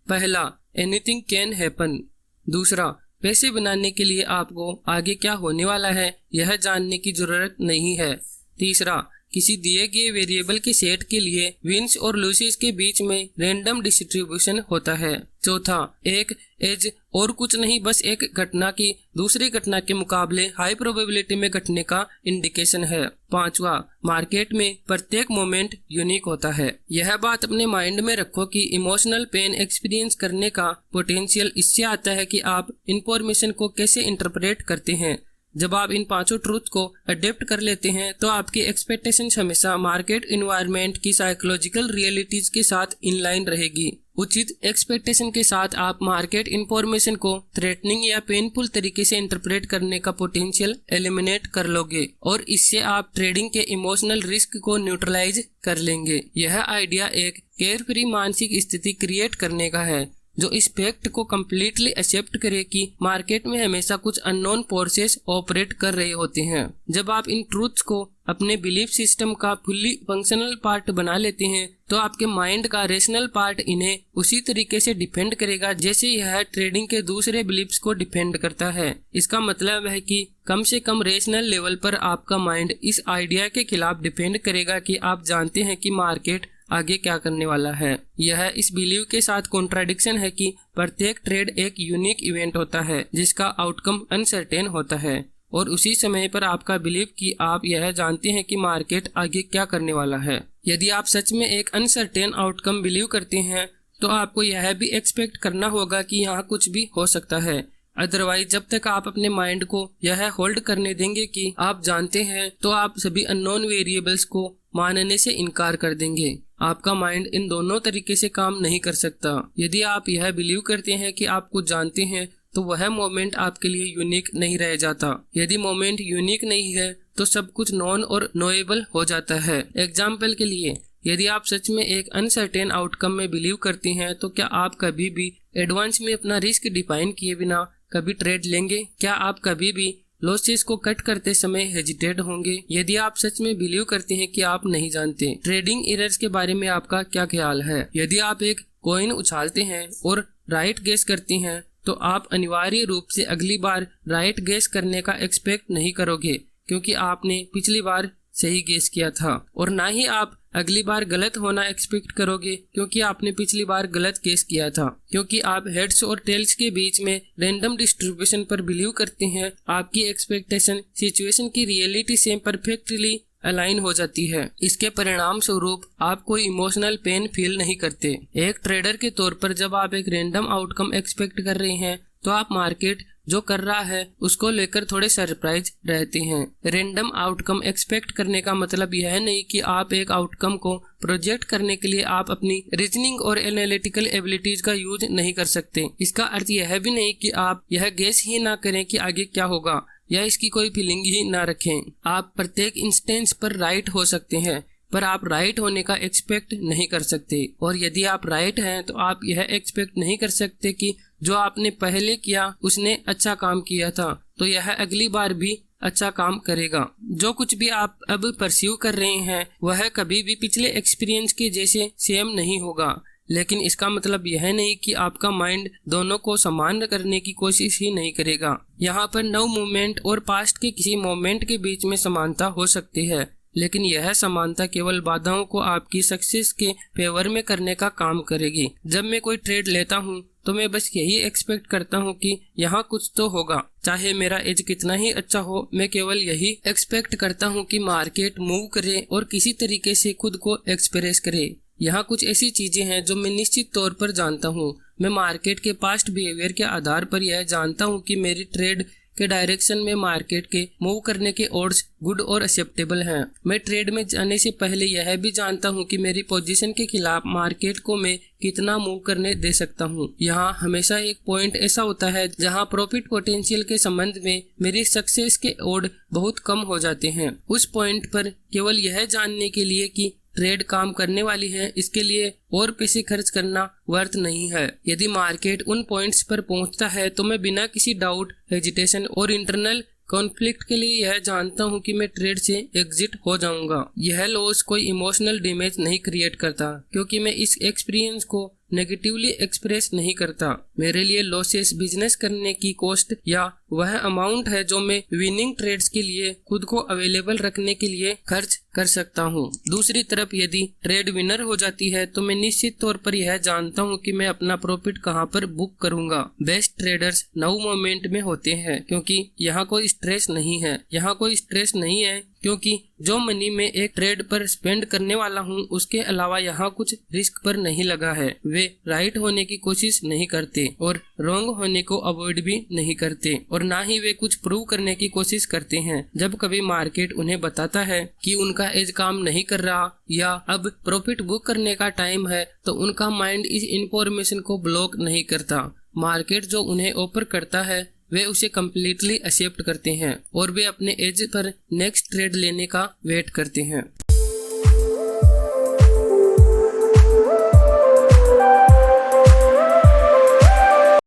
S1: पहला, एनीथिंग कैन हैपन। दूसरा, पैसे बनाने के लिए आपको आगे क्या होने वाला है यह जानने की जरूरत नहीं है। तीसरा, किसी दिए गए वेरिएबल के सेट के लिए विंस और लॉसेस के बीच में रैंडम डिस्ट्रीब्यूशन होता है। चौथा, एक एज और कुछ नहीं बस एक घटना की दूसरी घटना के मुकाबले हाई प्रोबेबिलिटी में घटने का इंडिकेशन है। पांचवा, मार्केट में प्रत्येक मोमेंट यूनिक होता है। यह बात अपने माइंड में रखो कि इमोशनल पेन एक्सपीरियंस करने का पोटेंशियल इससे आता है कि आप इंफॉर्मेशन को कैसे इंटरप्रेट करते हैं। जब आप इन 5 ट्रूथ को अडेप्ट कर लेते हैं तो आपकी एक्सपेक्टेशंस हमेशा मार्केट एनवायरनमेंट की साइकोलॉजिकल रियलिटीज के साथ इनलाइन रहेगी। उचित एक्सपेक्टेशन के साथ आप मार्केट इंफॉर्मेशन को थ्रेटनिंग या पेनफुल तरीके से इंटरप्रेट करने का पोटेंशियल एलिमिनेट कर लोगे और इससे आप ट्रेडिंग के इमोशनल रिस्क को न्यूट्रलाइज कर लेंगे। यह आइडिया एक केयर फ्री मानसिक स्थिति क्रिएट करने का है जो इस फैक्ट को कम्प्लीटली एक्सेप्ट करे कि मार्केट में हमेशा कुछ अननोन फोर्सेस ऑपरेट कर रहे होते हैं। जब आप इन ट्रूथ्स को अपने बिलीफ सिस्टम का फुल्ली फंक्शनल पार्ट बना लेते हैं तो आपके माइंड का रेशनल पार्ट इन्हें उसी तरीके से डिफेंड करेगा जैसे यह ट्रेडिंग के दूसरे बिलीफ्स को डिफेंड करता है। इसका मतलब है कि कम से कम रेशनल लेवल पर आपका माइंड इस आइडिया के खिलाफ डिफेंड करेगा कि आप जानते हैं कि मार्केट आगे क्या करने वाला है। यह इस बिलीव के साथ कॉन्ट्राडिक्शन है कि प्रत्येक ट्रेड एक यूनिक इवेंट होता है जिसका आउटकम अनसर्टेन होता है और उसी समय पर आपका बिलीव कि आप यह जानते हैं कि मार्केट आगे क्या करने वाला है। यदि आप सच में एक अनसर्टेन आउटकम बिलीव करते हैं तो आपको यह भी एक्सपेक्ट करना होगा कि यहाँ कुछ भी हो सकता है। अदरवाइज जब तक आप अपने माइंड को यह होल्ड करने देंगे कि आप जानते हैं तो आप सभी अननोन वेरिएबल्स को मानने से इनकार कर देंगे। आपका माइंड इन दोनों तरीके से काम नहीं कर सकता। यदि आप यह बिलीव करते हैं कि आप कुछ जानते हैं तो वह मोमेंट आपके लिए यूनिक नहीं रह जाता। यदि मोमेंट यूनिक नहीं है तो सब कुछ नॉन और नोएबल हो जाता है। एग्जाम्पल के लिए, यदि आप सच में एक अनसर्टेन आउटकम में बिलीव करते हैं तो क्या आप कभी भी एडवांस में अपना रिस्क डिफाइन किए बिना कभी ट्रेड लेंगे? क्या आप कभी भी लॉसेस को कट करते समय हेजिटेट होंगे? यदि आप सच में बिलीव करते हैं कि आप नहीं जानते, ट्रेडिंग एरर्स के बारे में आपका क्या ख्याल है? यदि आप एक कॉइन उछालते हैं और राइट गेस करते हैं तो आप अनिवार्य रूप से अगली बार राइट गेस करने का एक्सपेक्ट नहीं करोगे क्योंकि आपने पिछली बार सही गेस किया था, और ना ही आप अगली बार गलत होना एक्सपेक्ट करोगे क्योंकि आपने पिछली बार गलत गेस किया था। क्योंकि आप हेड्स और टेल्स के बीच में रैंडम डिस्ट्रीब्यूशन पर बिलीव करते हैं, आपकी एक्सपेक्टेशन सिचुएशन की रियलिटी से परफेक्टली अलाइन हो जाती है। इसके परिणाम स्वरूप आप कोई इमोशनल पेन फील नहीं करते। एक ट्रेडर के तौर पर जब आप एक रैंडम आउटकम एक्सपेक्ट कर रहे हैं तो आप मार्केट जो कर रहा है उसको लेकर थोड़े सरप्राइज रहते हैं। रैंडम आउटकम एक्सपेक्ट करने का मतलब यह नहीं कि आप एक आउटकम को प्रोजेक्ट करने के लिए आप अपनी रीजनिंग और एनालिटिकल एबिलिटीज का यूज नहीं कर सकते। इसका अर्थ यह भी नहीं कि आप यह गेस ही ना करें कि आगे क्या होगा या इसकी कोई फीलिंग ही ना रखें। आप प्रत्येक इंस्टेंस पर राइट हो सकते हैं, पर आप राइट होने का एक्सपेक्ट नहीं कर सकते। और यदि आप राइट हैं तो आप यह एक्सपेक्ट नहीं कर सकते कि जो आपने पहले किया उसने अच्छा काम किया था तो यह अगली बार भी अच्छा काम करेगा। जो कुछ भी आप अब परस्यू कर रहे हैं वह कभी भी पिछले एक्सपीरियंस के जैसे सेम नहीं होगा, लेकिन इसका मतलब यह नहीं कि आपका माइंड दोनों को समान करने की कोशिश ही नहीं करेगा। यहाँ पर नव मूवमेंट और पास्ट के किसी मोमेंट के बीच में समानता हो सकती है, लेकिन यह समानता केवल बाधाओं को आपकी सक्सेस के फेवर में करने का काम करेगी। जब मैं कोई ट्रेड लेता हूँ तो मैं बस यही एक्सपेक्ट करता हूँ कि यहाँ कुछ तो होगा, चाहे मेरा एज कितना ही अच्छा हो। मैं केवल यही एक्सपेक्ट करता हूँ कि मार्केट मूव करे और किसी तरीके से खुद को एक्सप्रेस करे। यहाँ कुछ ऐसी चीजें हैं जो मैं निश्चित तौर पर जानता हूँ। मैं मार्केट के पास्ट बिहेवियर के आधार पर यह जानता हूँ कि मेरी ट्रेड के डायरेक्शन में मार्केट के मूव करने के ऑड्स गुड और एक्सेप्टेबल हैं। मैं ट्रेड में जाने से पहले यह भी जानता हूं कि मेरी पोजीशन के खिलाफ मार्केट को मैं कितना मूव करने दे सकता हूं। यहाँ हमेशा एक पॉइंट ऐसा होता है जहां प्रॉफिट पोटेंशियल के संबंध में मेरी सक्सेस के ऑड बहुत कम हो जाते हैं। उस पॉइंट पर केवल यह जानने के लिए कि ट्रेड काम करने वाली है, इसके लिए और पैसे खर्च करना वर्थ नहीं है। यदि मार्केट उन पॉइंट्स पर पहुंचता है तो मैं बिना किसी डाउट, हेजिटेशन और इंटरनल कॉन्फ्लिक्ट के लिए यह जानता हूं कि मैं ट्रेड से एग्जिट हो जाऊंगा। यह लॉस कोई इमोशनल डैमेज नहीं क्रिएट करता, क्योंकि मैं इस एक्सपीरियंस को नेगेटिवली एक्सप्रेस नहीं करता। मेरे लिए लॉसेस बिजनेस करने की कॉस्ट या वह अमाउंट है जो मैं विनिंग ट्रेड्स के लिए खुद को अवेलेबल रखने के लिए खर्च कर सकता हूँ। दूसरी तरफ यदि ट्रेड विनर हो जाती है तो मैं निश्चित तौर पर यह जानता हूँ कि मैं अपना प्रॉफिट कहाँ पर बुक करूँगा। बेस्ट ट्रेडर्स नव मोमेंट में होते हैं क्योंकि यहाँ कोई स्ट्रेस नहीं है। यहाँ कोई स्ट्रेस नहीं है क्योंकि जो मनी मैं एक ट्रेड पर स्पेंड करने वाला हूँ उसके अलावा यहाँ कुछ रिस्क पर नहीं लगा है। वे राइट होने की कोशिश नहीं करते और रॉन्ग होने को अवॉइड भी नहीं करते, और ना ही वे कुछ प्रूव करने की कोशिश करते हैं। जब कभी मार्केट उन्हें बताता है कि उनका एज काम नहीं कर रहा या अब प्रॉफिट बुक करने का टाइम है, तो उनका माइंड इस इंफॉर्मेशन को ब्लॉक नहीं करता। मार्केट जो उन्हें ऑफर करता है वे उसे कम्प्लीटली एक्सेप्ट करते हैं और वे अपने एज पर नेक्स्ट ट्रेड लेने का वेट करते हैं।